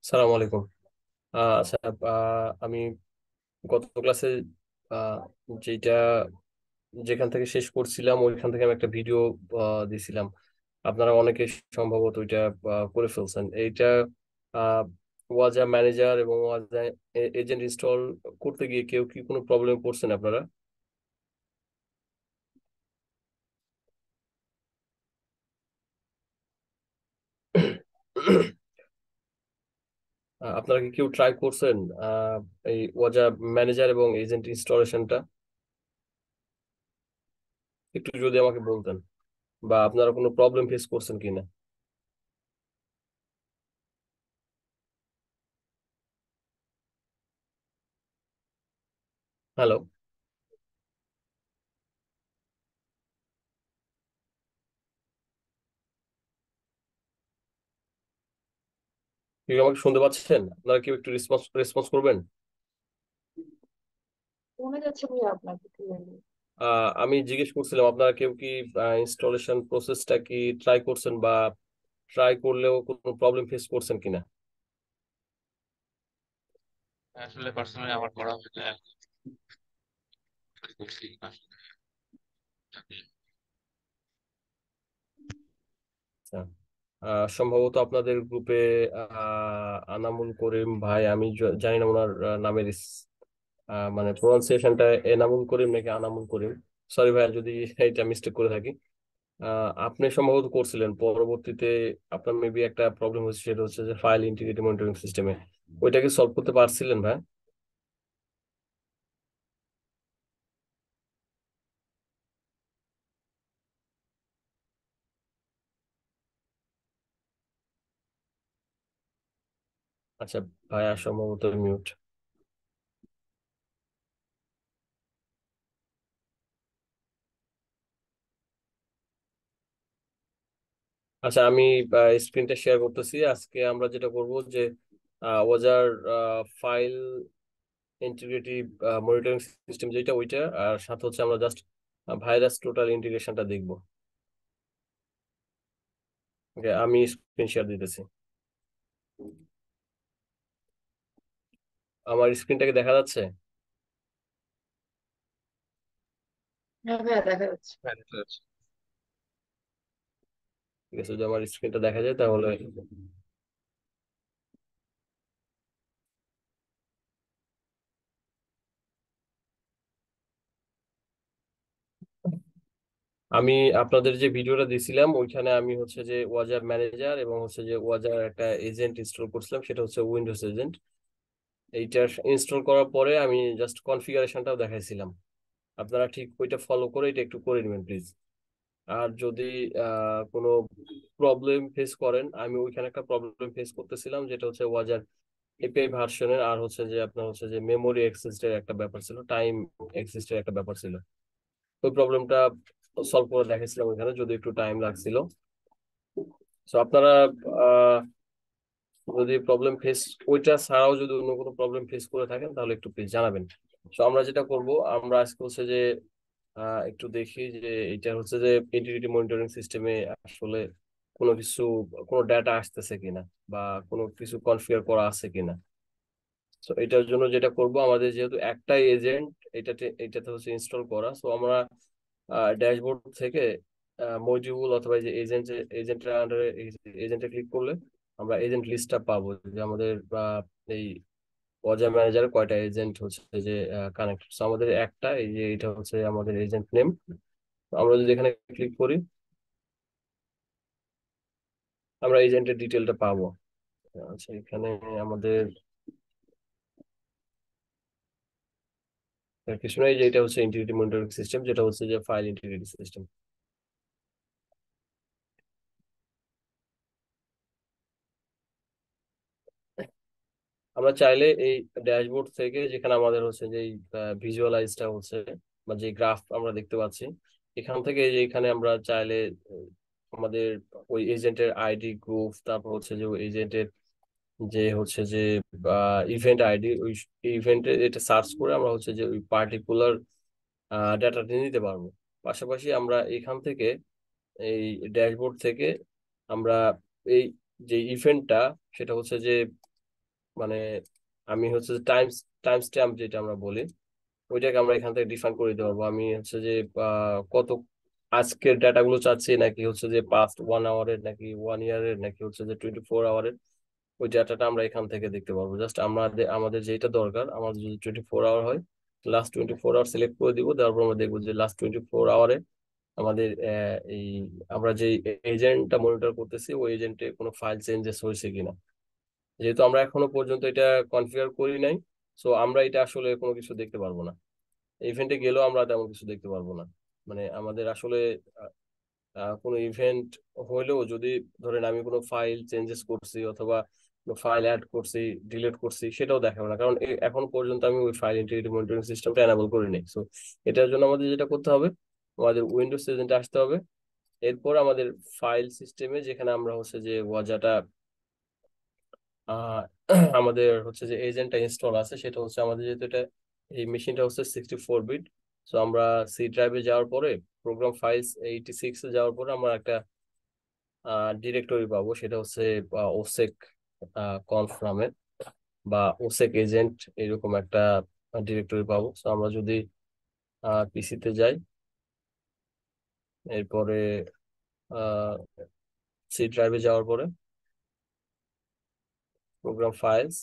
সালাম আলাইকুম। আচ্ছা। আমি গত ক্লাসে আহ, যেটা যেখান থেকে শেষ করছিলাম ওইখান থেকে আমি একটা ভিডিও দিছিলাম। আপনারা অনেকে সম্ভবত ওইটা করে ফেলছেন। এইটা ওয়াজা ম্যানেজার এবং ওয়াজা এজেন্ট ইনস্টল করতে গিয়ে কেউ কি কোনো প্রবলেম পড়ছেন আপনারা? আপনারা কি কেউ ট্রাই করছেন এই ওয়াজা ম্যানেজার এবং এজেন্ট ইনস্টলেশনটা? একটু যদি আমাকে বলতেন, বা আপনারা কোনো প্রবলেম ফেস করছেন কিনা। হ্যালো, কেউ আমাকে শুনতে পাচ্ছেন? আপনারা কেউ একটু রেসপন্স রেসপন্স করবেন? শোনা যাচ্ছে ভাইয়া আপনাকে ক্লিয়ারলি। আমি জিজ্ঞেস করছিলাম আপনারা কেউ কি ইনস্টলেশন প্রসেসটা কি ট্রাই করছেন, বা ট্রাই করলেও কোনো প্রবলেম ফেস করছেন কিনা। আসলে পার্সোনালি আমার করা হয় না, করছি আসলে। আচ্ছা। সম্ভবত আপনাদের গ্রুপে আনামুল করিম ভাই, আমি জানি না ওনার নামের মানে প্রোনাউন্সিয়েশনটা এনামুল করিম নাকি আনামুল করিম। সরি ভাই যদি এটা মিস্টেক করে থাকি। আপনি সম্ভবত করছিলেন, পরবর্তীতে আপনার মেবি একটা প্রবলেম হচ্ছে, সেটা হচ্ছে যে ফাইল ইন্টিগ্রিটি মনিটরিং সিস্টেমে ওইটাকে সলভ করতে পারছিলেন ভাই? আচ্ছা, ভাইয়া সম্ভবত মিউট। আচ্ছা, আমি স্ক্রিনটা শেয়ার করতেছি। আজকে আমরা যেটা করব যে ওজার ফাইল ইন্টিগ্রিটি মনিটরিং সিস্টেম যেটা ওইটা, আর সাথে হচ্ছে আমরা জাস্ট ভাইরাস টোটাল ইন্টিগ্রেশনটা দেখব। ওকে, আমি স্ক্রিন শেয়ার দিতেছি। আমার স্ক্রিনটাকে দেখা যাচ্ছে? হ্যাঁ ভাইয়া দেখা যাচ্ছে। হ্যাঁ, বুঝতে পারছি। ঠিক আছে, যদি আমার স্ক্রিনটা দেখা যায় তাহলে। আমি আপনাদের যে ভিডিওটা দিছিলাম ওইখানে আমি হচ্ছে যে ওয়াজার ম্যানেজার এবং হচ্ছে যে ওয়াজার একটা এজেন্ট ইনস্টল করছিলাম, সেটা হচ্ছে উইন্ডোজ এজেন্ট। এইটা ইনস্টল করার পরে আমি জাস্ট কনফিগারেশনটাও দেখাইছিলাম। আপনারা ঠিক ওইটা ফলো করে এটা একটু করে নেবেন প্লিজ। আর যদি কোনো প্রবলেম ফেস করেন, আমি ওইখানে একটা প্রবলেম ফেস করতেছিলাম, যেটা হচ্ছে ওয়াজার এপিআই ভার্সনের, আর হচ্ছে যে আপনার হচ্ছে যে মেমোরি এক্সিস্টের একটা ব্যাপার ছিল, টাইম এক্সিস্টের একটা ব্যাপার ছিল। ওই প্রবলেমটা সলভ করে দেখেছিলাম ওইখানে, যদি একটু টাইম লাগছিল। তো আপনারা আহ, যদি প্রবলেম ফেস, ওইটা ছাড়াও যদি অন্য কোনো প্রবলেম ফেস করে থাকেন তাহলে একটু প্লিজ জানাবেন। তো আমরা যেটা করব, আমরা আজকে হচ্ছে যে একটু দেখি যে এটা হচ্ছে যে ইন্টিগ্রিটি মনিটরিং সিস্টেমে আসলে কোনো কিছু, কোনো ডাটা আসতেছে কিনা, বা কোনো কিছু কনফিগার করা আছে কিনা। তো এটার জন্য যেটা করব, আমাদের যেহেতু একটাই এজেন্ট এটাতে হচ্ছে ইনস্টল করা, তো আমরা ড্যাশবোর্ড থেকে মডিউল অথবা এই যে এজেন্টের আন্ডারে এজেন্টে ক্লিক করলে আমরা এজেন্ট লিস্টটা পাবো, যে আমাদের এই অজয় ম্যানেজারে কয়টা এজেন্ট হচ্ছে যে কানেক্টেড। আমাদের একটা, এই যে এটা হচ্ছে আমাদের এজেন্ট নেম। আমরা যদি এখানে ক্লিক করি, আমরা এজেন্টের ডিটেলটা পাবো। আচ্ছা, এখানে আমাদের কিছু নাই, যে এটা হচ্ছে ইন্টিগ্রিটি মনিটরিং সিস্টেম, যেটা হচ্ছে যে ফাইল ইন্টিগ্রিটি সিস্টেম। আমরা চাইলে এই ড্যাশবোর্ড থেকে, যেখানে আমাদের হচ্ছে যে ভিজুয়ালাইজটা হচ্ছে, বা যে গ্রাফ আমরা দেখতে পাচ্ছি, এখান থেকে যে এখানে আমরা চাইলে আমাদের ওই এজেন্টের আইডি গ্রুপ, তারপর হচ্ছে যে ওই এজেন্টের যে হচ্ছে যে ইভেন্ট আইডি, ওই ইভেন্টে এটা সার্চ করে আমরা হচ্ছে যে ওই পার্টিকুলার ডাটাটা নিতে পারবো। পাশাপাশি আমরা এখান থেকে, এই ড্যাশবোর্ড থেকে আমরা এই যে ইভেন্টটা, সেটা হচ্ছে যে মানে আমি হচ্ছে টাইম টাইম স্ট্যাম্প যেটা আমরা বলি, ওইটাকে আমরা এখান থেকে ডিফাইন করে দিতে পারবো। আমি হচ্ছে যে কত আজকের ডাটাগুলো চাচ্ছি, নাকি হচ্ছে যে পাস্ট 1 আওয়ারের, নাকি 1 ইয়ারের, নাকি হচ্ছে যে 24 আওয়ারের, ওই ডাটাটা আমরা এখান থেকে দেখতে পারবো। জাস্ট আমাদের আমাদের যেটা দরকার, আমাদের যদি 24 আওয়ার হয়, লাস্ট 24 আওয়ার সিলেক্ট করে দিব। তারপর আমরা দেখবো যে লাস্ট 24 আওয়ারে আমাদের এই আমরা যে এজেন্টটা মনিটর করতেছি, ওই এজেন্টে কোনো ফাইল চেঞ্জেস হয়েছে কিনা। যেহেতু আমরা এখনো পর্যন্ত এটা কনফিগার করি নাই, সো আমরা এটা আসলে কোনো কিছু দেখতে পারবো না। ইভেন্টে গেলেও আমরা তেমন কিছু দেখতে পারবো না। মানে আমাদের আসলে কোনো ইভেন্ট হইলেও যদি ধরেন আমি কোনো ফাইল চেঞ্জেস করছি অথবা কোনো ফাইল অ্যাড করছি, ডিলিট করছি, সেটাও দেখাবো না, কারণ এখন পর্যন্ত আমি ওই ফাইল ইন্টিগ্রিটি মনিটরিং সিস্টেমটা এনাবল করি নাই। সো এটার জন্য আমাদের যেটা করতে হবে, আমাদের উইন্ডোজ এজেন্টে আসতে হবে। এরপর আমাদের ফাইল সিস্টেমে, যেখানে আমরা হচ্ছে যে ওয়াজাটা আহ আমাদের হচ্ছে যে এজেন্টটা ইনস্টল আছে, সেটা হচ্ছে আমাদের যেহেতু এটা এই মেশিনটা হচ্ছে 64 বিট। সো আমরা সি ড্রাইভে যাওয়ার পরে, প্রোগ্রাম ফাইলস 86 যাওয়ার পরে আমরা একটা ডিরেক্টরি পাবো, সেটা হচ্ছে ওসেক কনফ নামে, বা ওসেক এজেন্ট, এরকম একটা ডিরেক্টরি পাবো। তো আমরা যদি পিসিতে যাই, এরপরে সি ড্রাইভে যাওয়ার পরে প্রোগ্রাম ফাইলস,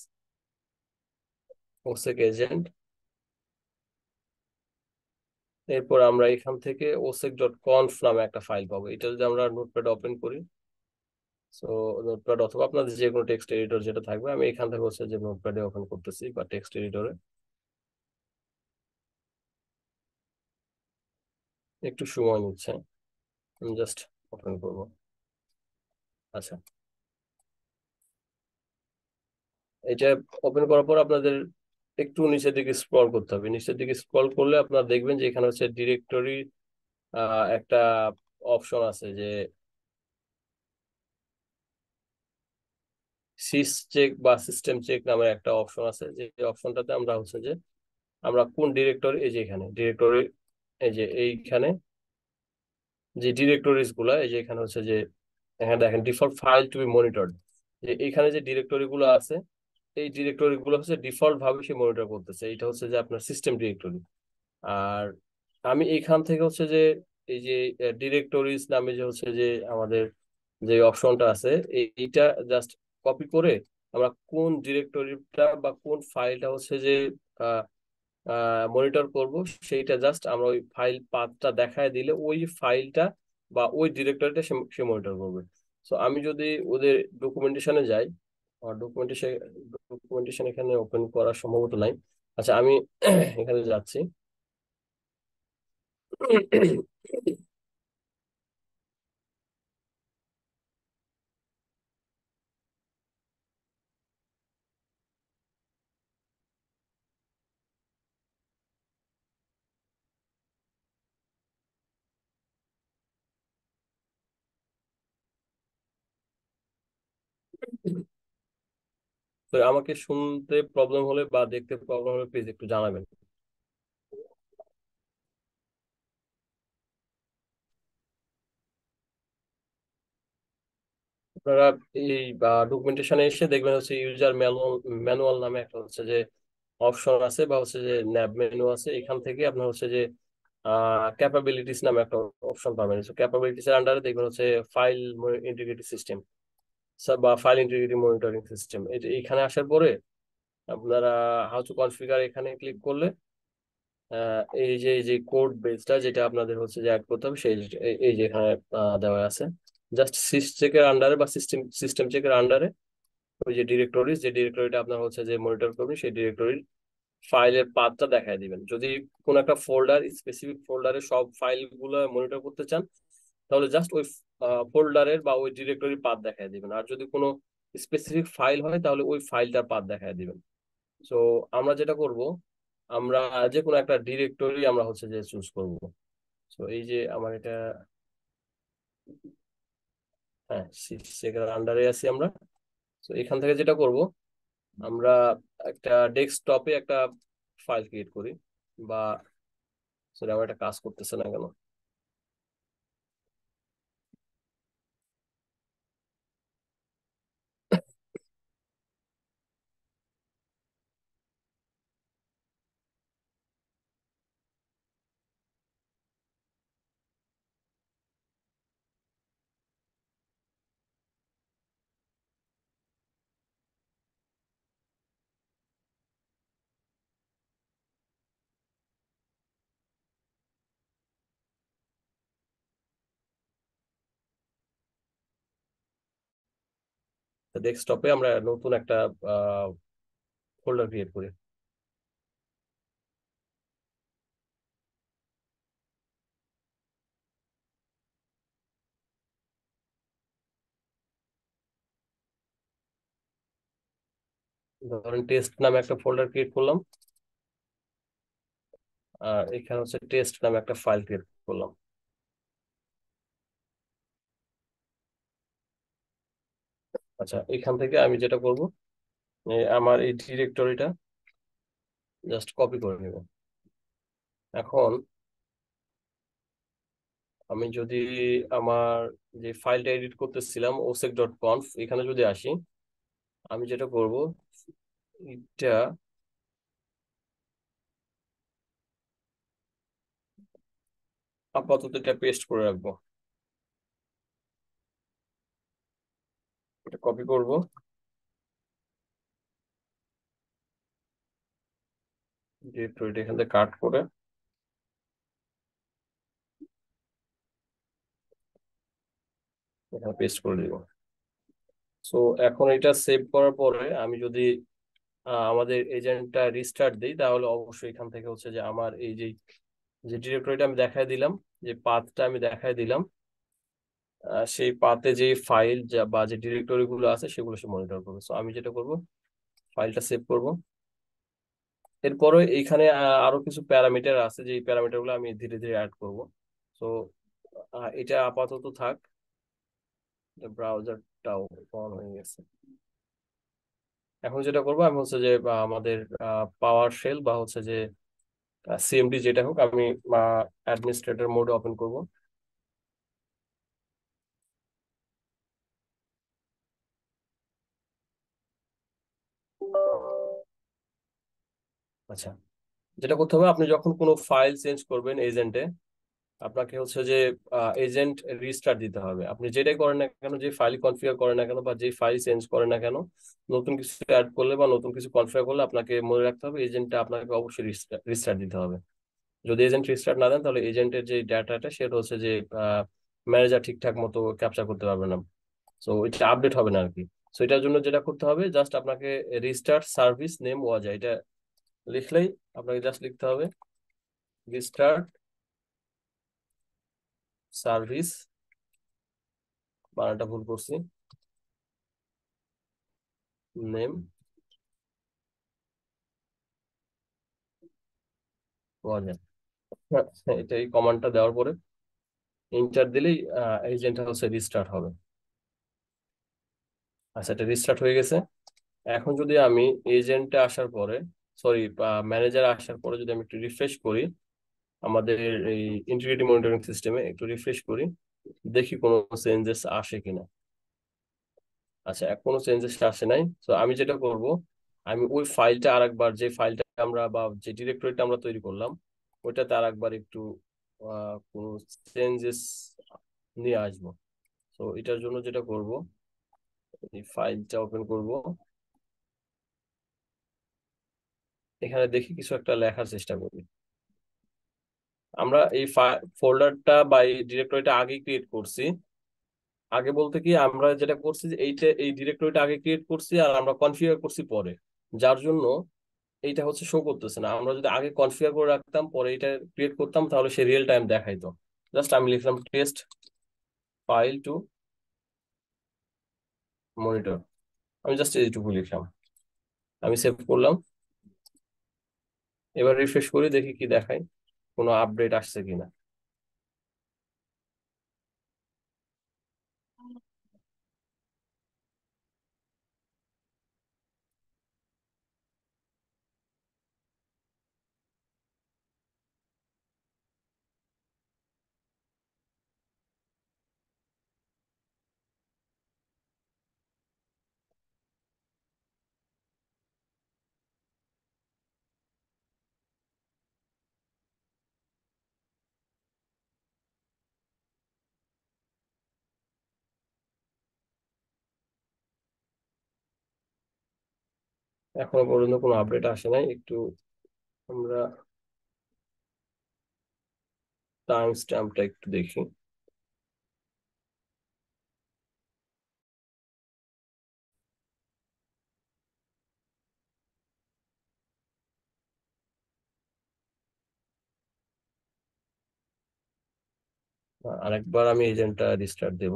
ওসেক এজেন্ট, এরপর আমরা এখান থেকে osec.conf নামে একটা ফাইল পাবো। এটা যদি আমরা নোটপ্যাড ওপেন করি, সো নোটপ্যাড অথবা আপনাদের যে কোনো টেক্সট এডিটর যেটা থাকবে, আমি এখান থেকে হচ্ছে যে নোটপ্যাডে ওপেন করতেছি বা টেক্সট এডিটরে। একটু সময় নিচ্ছে, আমি জাস্ট ওপেন করবো। আচ্ছা, এটা ওপেন করার পর আপনাদের একটু নিচের দিকে স্ক্রল করতে হবে। নিচের দিকে স্ক্রল করলে আপনারা দেখবেন যে এখানে হচ্ছে ডিরেক্টরি একটা অপশন আছে, যে সিস চেক বা সিস্টেম চেক নামে একটা অপশন আছে, যে অপশনটাতে আমরা হচ্ছে যে আমরা কোন ডিরেক্টরি, এই যে এখানে ডিরেক্টরি, এই যে এইখানে যে ডিরেক্টরিজ গুলা, এই যে এখানে হচ্ছে যে এখানে দেখেন default file to be monitored, যে এইখানে যে ডিরেক্টরি গুলো আছে, এই ডিরেক্টরি গুলো হচ্ছে ডিফল্ট ভাবে সে মনিটর করতেছে। এটা হচ্ছে যে আপনার সিস্টেম ডিরেক্টরি। আর আমি এইখান থেকে হচ্ছে যে এই যে ডিরেক্টরিজ নামে যে হচ্ছে যে আমাদের যে অপশনটা আছে, এইটা জাস্ট কপি করে আমরা কোন ডিরেক্টরিটা বা কোন ফাইলটা হচ্ছে যে মনিটর করব, সেইটা জাস্ট আমরা ওই ফাইল পাথটা দেখায় দিলে ওই ফাইলটা বা ওই ডিরেক্টরিটা সে মনিটর করবে। সো আমি যদি ওদের ডকুমেন্টেশনে যাই, ডকুমেন্টেশন ডকুমেন্টেশন এখানে ওপেন করা সম্ভবত নাই। আচ্ছা, আমি এখানে যাচ্ছি। তো আমাকে শুনতে প্রবলেম হলে বা দেখতে প্রবলেম হলে প্লিজ একটু জানাবেন। আপনারা এই ডকুমেন্টেশনে এসে দেখবেন হচ্ছে ইউজার ম্যানুয়াল ম্যানুয়াল নামে একটা হচ্ছে যে অপশন আছে, বা হচ্ছে যে ন্যাব মেনু আছে। এখান থেকে আপনার হচ্ছে যে ক্যাপাবিলিটিস নামে একটা অপশন পাবেন। ক্যাপাবিলিটিস এর আন্ডারে দেখবেন হচ্ছে ফাইল ইন্টিগ্রিটি সিস্টেম বা ফাইল ইন্টিগ্রিটি মনিটরিং সিস্টেম। এখানে আসার পরে আপনারা হাউ টু কনফিগার এখানে ক্লিক করলে এই যে কোড বেসটা যেটা আপনাদের হচ্ছে যে অ্যাড করতে হবে, সেই এই যে এখানে দেওয়া আছে। জাস্ট সিস চেকের আন্ডারে বা সিস্টেম সিস্টেম চেকের আন্ডারে ওই যে ডিরেক্টরিজ, যে ডিরেক্টরিটা আপনার হচ্ছে যে মনিটর করবেন, সেই ডিরেক্টরির ফাইলের পাথটা দেখায় দিবেন। যদি কোন একটা ফোল্ডার, স্পেসিফিক ফোল্ডারে সব ফাইল গুলো মনিটর করতে চান, তাহলে জাস্ট ওই ফোল্ডারের বা ওই ডিরেক্টরির পাথ দেখায় দিবেন। আর যদি কোনো স্পেসিফিক ফাইল হয়, তাহলে ওই ফাইলটার পাথ দেখায় দিবেন। সো আমরা যেটা করব, আমরা যে কোনো একটা ডিরেক্টরি আমরা হচ্ছে যে চুজ করব। তো এই যে আমার এটা, হ্যাঁ, সেটার আন্ডারে আছি আমরা। তো এখান থেকে যেটা করব, আমরা একটা ডেস্কটপে একটা ফাইল ক্রিয়েট করি, বা সেটা আমার একটা কাজ করতেছে না কেন। ডেস্কটপে আমরা নতুন একটা ফোল্ডার ক্রিয়েট করি। ধরেন টেস্ট নামে একটা ফোল্ডার ক্রিয়েট করলাম, আর এখানে হচ্ছে টেস্ট নামে একটা ফাইল ক্রিয়েট করলাম। আচ্ছা, এখান থেকে আমি যেটা করব, আমার এই ডিরেক্টরিটা জাস্ট কপি করে নেব। এখন আমি যদি আমার যে ফাইলটা এডিট করতেছিলাম osec.conf, এখানে যদি আসি, আমি যেটা করব, এটা আপাতত এটা পেস্ট করে রাখবো। এটা কপি করব, ডিরেক্টরিটা এখান থেকে কাট করে এখানে পেস্ট করে দিব। সো এখন এটা সেভ করার পরে আমি যদি আমাদের এজেন্টটা রিস্টার্ট দিই, তাহলে অবশ্যই এখান থেকে হচ্ছে যে আমার এই যে যে ডিরেক্টরিটা আমি দেখাই দিলাম, যে পাথটা আমি দেখাই দিলাম, সেই পাতে যে ফাইল বা যে ডিরেক্টরি গুলো আছে সেগুলো সে মনিটর করবে। সো আমি যেটা করব, ফাইলটা সেভ করব। এরপরে এইখানে আরো কিছু প্যারামিটার আছে, যে প্যারামিটার গুলো আমি ধীরে ধীরে অ্যাড করব। সো এটা আপাতত থাক, ব্রাউজারটাও অন হয়ে গেছে। এখন যেটা করবো আমি হচ্ছে যে আমাদের পাওয়ার শেল বা হচ্ছে যে সিএমডি যেটা হোক, আমি অ্যাডমিনিস্ট্রেটর মোড ওপেন করব। আচ্ছা, যেটা করতে হবে, আপনি যখন কোনো ফাইল চেঞ্জ করবেন এজেন্টে, আপনাকে হচ্ছে যে এজেন্ট রিস্টার্ট দিতে হবে। আপনি যেটাই করেন না কেন, যে ফাইল কনফিগার করেন না কেন বা যে ফাইল চেঞ্জ করেন না কেন, নতুন কিছু অ্যাড করলে বা নতুন কিছু কনফিগার করলে আপনাকে মনে রাখতে হবে এজেন্টটা আপনাকে অবশ্যই রিস্টার্ট দিতে হবে। যদি এজেন্ট রিস্টার্ট না দেন, তাহলে এজেন্টের যে ডাটাটা সেটা হচ্ছে যে ম্যানেজার ঠিকঠাক মতো ক্যাপচার করতে পারবে না। সো এটা আপডেট হবে না আর কি। সো এটার জন্য যেটা করতে হবে, জাস্ট আপনাকে রিস্টার্ট সার্ভিস নেম ওয়াজা এটা লিখলেই, আপনাকে জাস্ট লিখতে হবে রিস্টার্ট সার্ভিস, বানানটা ভুল করছি, নেম ওয়াজা। এটা এই কমান্ডটা দেওয়ার পরে এন্টার দিলেই এজেন্টটা হচ্ছে রিস্টার্ট হবে। আচ্ছা, এটা রিস্টার্ট হয়ে গেছে। এখন যদি আমি এজেন্টে আসার পরে, সরি, ম্যানেজার আসার পরে যদি আমি একটু রিফ্রেশ করি, আমাদের এই ইন্টিগ্রিটি মনিটরিং সিস্টেমে একটু রিফ্রেশ করি, দেখি কোনো চেঞ্জেস আসে কিনা। আচ্ছা, কোনো চেঞ্জেস আসে নাই। তো আমি যেটা করব, আমি ওই ফাইলটা আরেকবার, যে ফাইলটা আমরা বা যে ডিরেক্টরিটা আমরা তৈরি করলাম, ওইটাতে আরেকবার একটু কোনো চেঞ্জেস নিয়ে আসবো। তো এটার জন্য যেটা করব, এই ফাইলটা ওপেন করব, এখানে দেখি কিছু একটা লেখার চেষ্টা করি। আমরা এই ফোল্ডারটা বা এই ডিরেক্টরিটা আগে ক্রিয়েট করছি। আগে বলতে কি, আমরা যেটা করছি যে এইটা, এই ডিরেক্টরিটা আগে ক্রিয়েট করছি আর আমরা কনফিগার করছি পরে, যার জন্য এইটা হচ্ছে শো করতেছে না। আমরা যদি আগে কনফিগার করে রাখতাম, পরে এটা ক্রিয়েট করতাম, তাহলে সে রিয়েল টাইম দেখাইতো। জাস্ট আমি লিখলাম টেস্ট ফাইল টু মনিটর, আমি জাস্ট এইটুকু লিখলাম, আমি সেভ করলাম। এবার রিফ্রেশ করি, দেখি কি দেখায়, কোনো আপডেট আসছে কিনা। এখনো পর্যন্ত কোনো আপডেট আসে নাই। একটু আমরা টাইম স্ট্যাম্পটা একটু দেখি। আরেকবার আমি এজেন্টটা রিস্টার্ট দেব।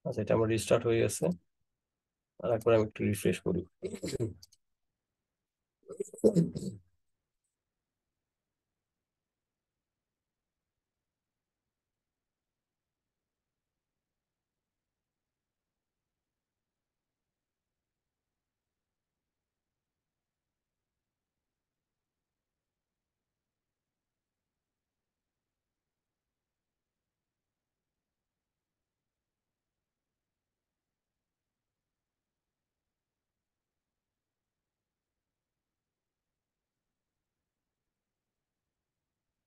আচ্ছা, এটা আমার রিস্টার্ট হয়ে গেছে। আর একবার আমি একটু রিফ্রেশ করি।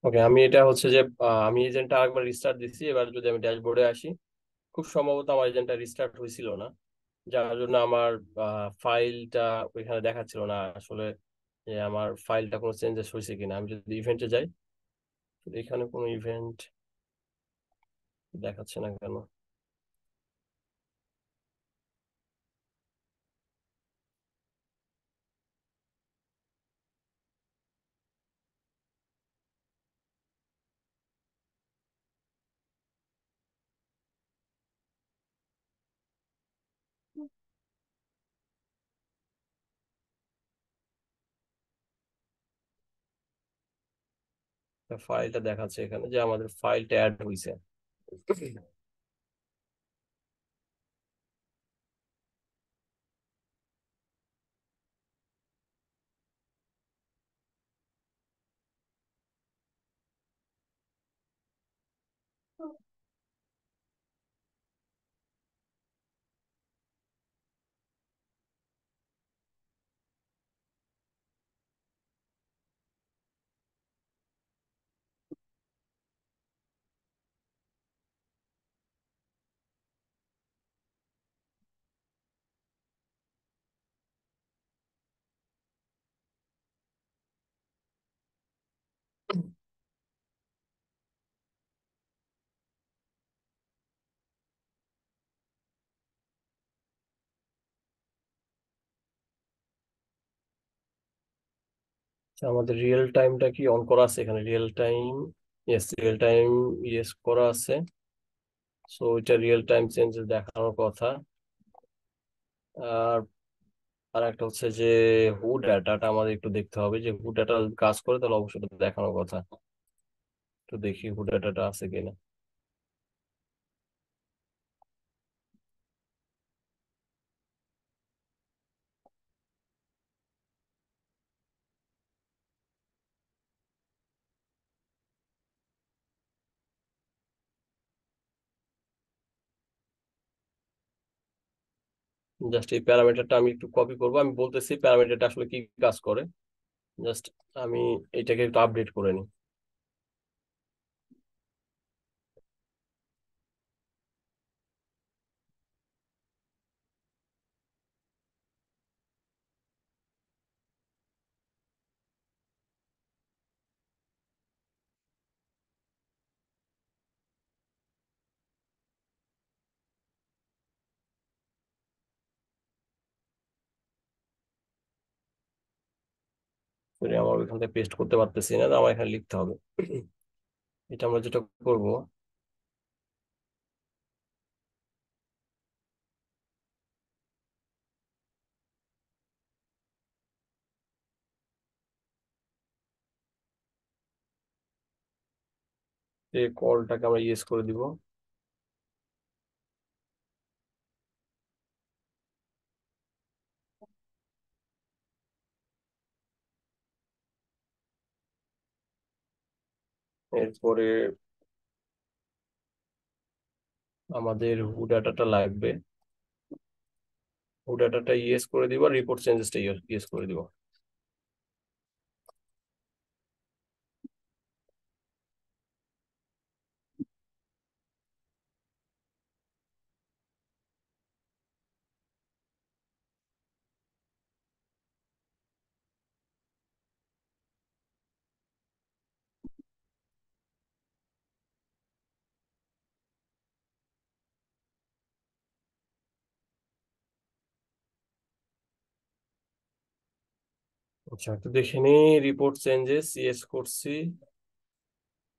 ওকে, আমি এটা হচ্ছে যে আমি এজেন্টটা আরেকবার রিস্টার্ট দিচ্ছি। এবার যদি আমি ড্যাশবোর্ডে আসি, খুব সম্ভবত আমার এজেন্টটা রিস্টার্ট হয়েছিল না, যার জন্য আমার ফাইলটা ওইখানে দেখাচ্ছিল না আসলে যে আমার ফাইলটা কোনো চেঞ্জেস হয়েছে কিনা। আমি যদি ইভেন্টে যাই, এখানে কোনো ইভেন্ট দেখাচ্ছে না কেন? ফাইলটা দেখাচ্ছে এখানে যে আমাদের ফাইলটা অ্যাড হয়েছে। আচ্ছা, আমাদের রিয়েল টাইমটা কি অন করা আছে এখানে? Real time, yes, real time yes করা আছে। সো এটা রিয়েল টাইম চেঞ্জেস দেখানোর কথা। আর আর একটা হচ্ছে যে হু ডাটাটা আমাদের একটু দেখতে হবে, যে হু ডাটা কাজ করে তাহলে অবশ্যই এটা দেখানোর কথা। একটু দেখি হু ডাটাটা আছে কিনা। জাস্ট এই প্যারামিটারটা আমি একটু কপি করবো, আমি বলতেছি প্যারামিটারটা আসলে কি কাজ করে। জাস্ট আমি এটাকে একটু আপডেট করে নিই। করে আমার ওইখান থেকে পেস্ট করতে পারতেছি না, তো আমার এখানে লিখতে হবে। এটা আমরা যেটা করব, এই কলটাকে আমরা ইয়েস করে দিব। এরপরে আমাদের হু ডাটাটা লাগবে, হু ডাটাটা ইয়েস করে দিব, রিপোর্ট চেঞ্জেসটা ইয়েস করে দিব। আচ্ছা, তো দেখে নি, রিপোর্ট চেঞ্জেস ইয়েস করছি,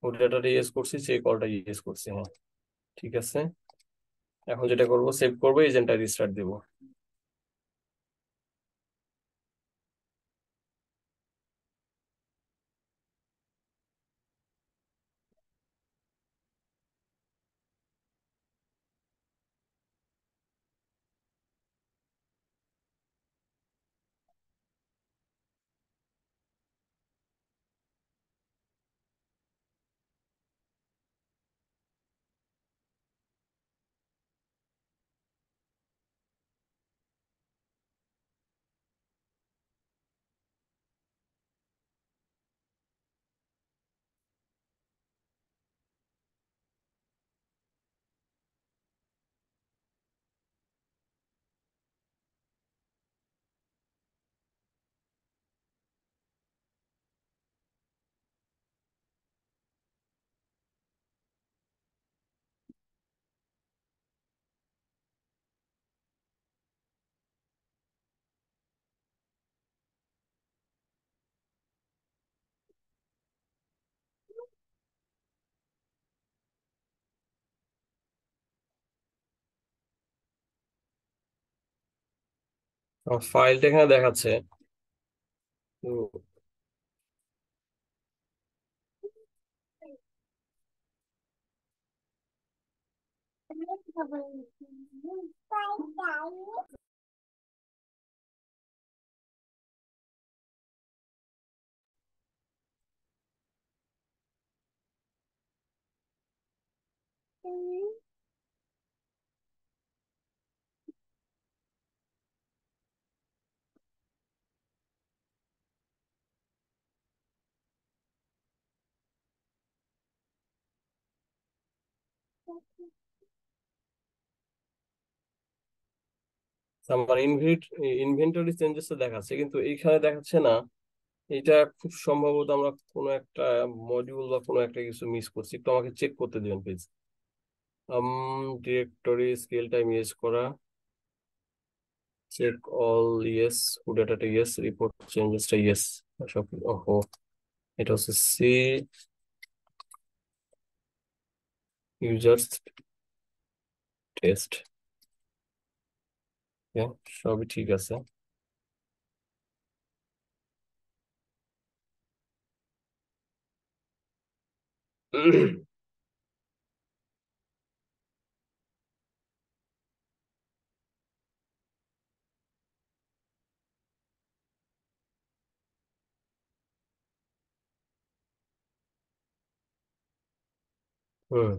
হু ডাটাটা ইয়েস করছি, সেই কলটা ইয়েস করছি, হ্যাঁ ঠিক আছে। এখন যেটা করব, সেভ করবো, এজেন্টটা রিস্টার্ট দিব। ফাইলটা এখানে দেখাচ্ছে। তো আমার ইনভেন্টরি চেঞ্জেস দেখাচ্ছে, কিন্তু এইখানে দেখাচ্ছে না। এটা খুব সম্ভবত আমরা কোনো একটা মডিউল বা কোনো একটা কিছু মিস করছি, একটু আমাকে চেক করতে দিবেন please. Directory scale time yes করা, চেক অল ইয়েস, হু ডাটাটা ইয়েস, রিপোর্ট চেঞ্জেসটা ইয়েস, সব। ওহো, এটা হচ্ছে সি ইউজার্স টেস্ট, সবই ঠিক আছে। হুম।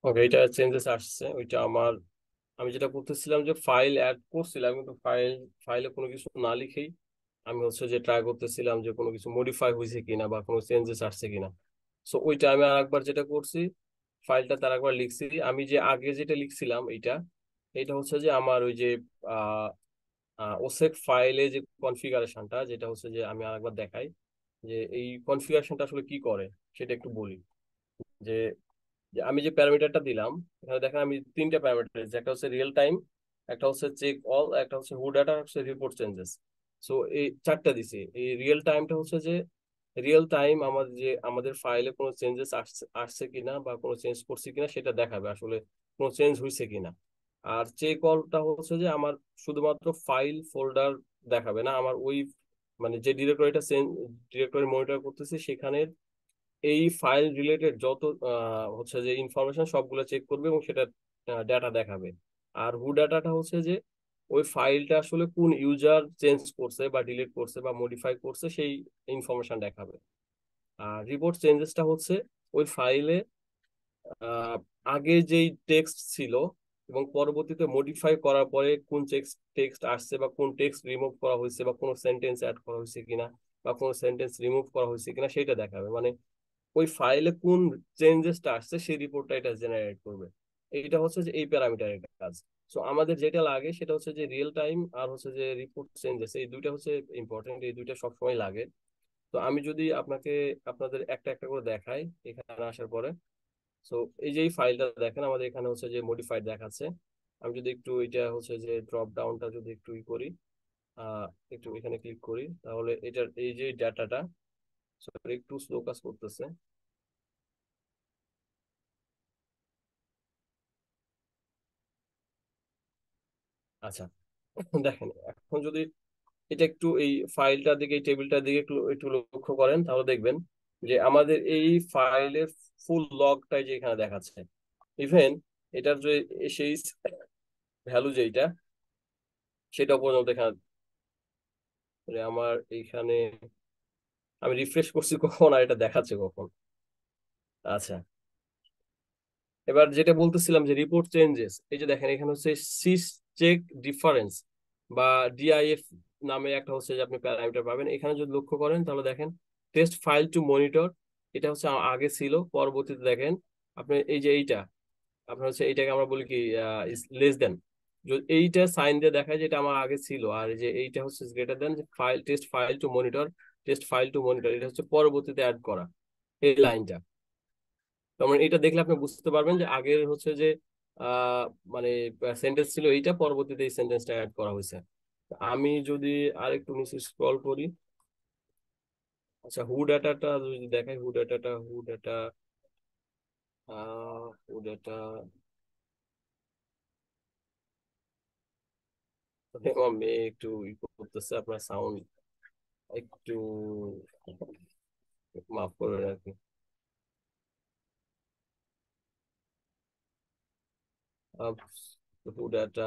ওকে, এটা চেঞ্জেস আসছে। ওইটা আমার, আমি যেটা করতেছিলাম যে ফাইল অ্যাড করছিলাম, কিন্তু ফাইলে কোনো কিছু না লিখেই আমি হচ্ছে যে ট্রাই করতেছিলাম যে কোনো কিছু মডিফাই হয়েছে কিনা বা কোনো চেঞ্জেস আসছে কিনা। সো ওইটা আমি আরেকবার যেটা করছি, ফাইলটা তার একবার লিখছি। আমি যে আগে যেটা লিখছিলাম এইটা, এটা হচ্ছে যে আমার ওই যে ওসেক ফাইলে যে কনফিগারেশনটা, যেটা হচ্ছে যে আমি আরেকবার দেখাই যে এই কনফিগারেশনটা আসলে কি করে সেটা একটু বলি। যে যে আমি যে প্যারামিটারটা দিলাম, এখানে দেখেন আমি তিনটা প্যারামিটার, একটা হচ্ছে রিয়েল টাইম, একটা হচ্ছে চেক অল, একটা হচ্ছে হু ডাটা, হচ্ছে রিপোর্ট চেঞ্জেস। সো এই চারটা দিছি। এই রিয়েল টাইমটা হচ্ছে যে রিয়েল টাইম আমাদের যে আমাদের ফাইলে কোনো চেঞ্জেস আসছে আসছে কিনা বা কোনো চেঞ্জ করছে কিনা সেটা দেখাবে, আসলে কোনো চেঞ্জ হয়েছে কিনা। আর চেক অলটা হচ্ছে যে আমার শুধুমাত্র ফাইল ফোল্ডার দেখাবে না, আমার ওই মানে যে ডিরেক্টরি মনিটর করতেছি সেখানে এই ফাইল রিলেটেড যত হচ্ছে যে ইনফরমেশন সবগুলো চেক করবে এবং সেটা ডাটা দেখাবে। আর হু ডাটাটা হচ্ছে যে ওই ফাইলটা আসলে কোন ইউজার চেঞ্জ করছে বা ডিলিট করছে বা মডিফাই করছে সেই ইনফরমেশন দেখাবে। আর রিপোর্ট চেঞ্জেসটা হচ্ছে ওই ফাইলে আহ, আগে যেই টেক্সট ছিল এবং পরবর্তীতে মডিফাই করার পরে কোন টেক্সট টেক্সট আসছে বা কোন টেক্সট রিমুভ করা হয়েছে বা কোনো সেন্টেন্স অ্যাড করা হয়েছে কিনা বা কোনো সেন্টেন্স রিমুভ করা হয়েছে কিনা সেটা দেখাবে। মানে ওই ফাইলে কোন চেঞ্জেসটা আসছে সেই রিপোর্টটা এটা জেনারেট করবে। এইটা হচ্ছে যে এই প্যারামিটারের কাজ। সো আমাদের যেটা লাগে সেটা হচ্ছে যে রিয়েল টাইম আর হচ্ছে যে রিপোর্ট চেঞ্জেস, এই দুইটা হচ্ছে ইম্পর্টেন্ট, এই দুইটা সবসময় লাগে। তো আমি যদি আপনাদের একটা একটা করে দেখাই এখানে আসার পরে। সো এই যে এই ফাইলটা দেখেন আমাদের এখানে হচ্ছে যে মডিফাইড দেখাচ্ছে। আমি যদি একটু এটা হচ্ছে যে ড্রপ ডাউনটা যদি একটু করি, আহ একটু এখানে ক্লিক করি, তাহলে এটার এই যে ডাটাটা একটু স্লো কাজ করতেছে। আচ্ছা, দেখেন এখন যদি এটা একটু এই ফাইলটার দিকে, এই টেবিলটার দিকে একটু একটু লক্ষ্য করেন, তাহলে দেখবেন যে আমাদের এই ফাইলের ফুল লগটাই যে এখানে দেখাচ্ছে। ইভেন এটার যে সেই ভ্যালু যেটা সেটা পর্যন্ত এখানে, মানে আমার এইখানে আমি রিফ্রেশ করছি কখন আর এটা দেখাচ্ছে কখন। আচ্ছা, এবার যেটা বলতেছিলাম যে রিপোর্ট চেঞ্জেস, এই যে দেখেন এখানে হচ্ছে সিস চেক ডিফারেন্স বা ডিআইএফ নামে একটা হচ্ছে যে আপনি প্যারামিটার পাবেন। এখানে যদি লক্ষ্য করেন তাহলে দেখেন টেস্ট ফাইল টু মনিটর, এটা হচ্ছে আগে ছিল, পরবর্তীতে দেখেন আপনি এই যে এইটা আপনার হচ্ছে এইটাকে আমরা বলি কি লেস দেন, এইটা সাইন দিয়ে দেখায় যে এটা আমার আগে ছিল। আর এই যে এইটা হচ্ছে greater than, file test file two monitor, test file two monitor, এটা হচ্ছে পরবর্তীতে অ্যাড করা এই লাইনটা। তার মানে এটা দেখলে আপনি বুঝতে পারবেন যে আগের হচ্ছে যে আহ মানে সেন্টেন্স ছিল এইটা, পরবর্তীতে এই সেন্টেন্সটা অ্যাড করা হয়েছে। আমি যদি আরেকটু নিচে স্ক্রল করি, আচ্ছা হু ডাটাটা যদি দেখাই, হু ডাটা আমার মেয়ে একটু করতেছে, আপনার সাউন্ড একটু মাফ করবেন আর কি। হু ডাটা,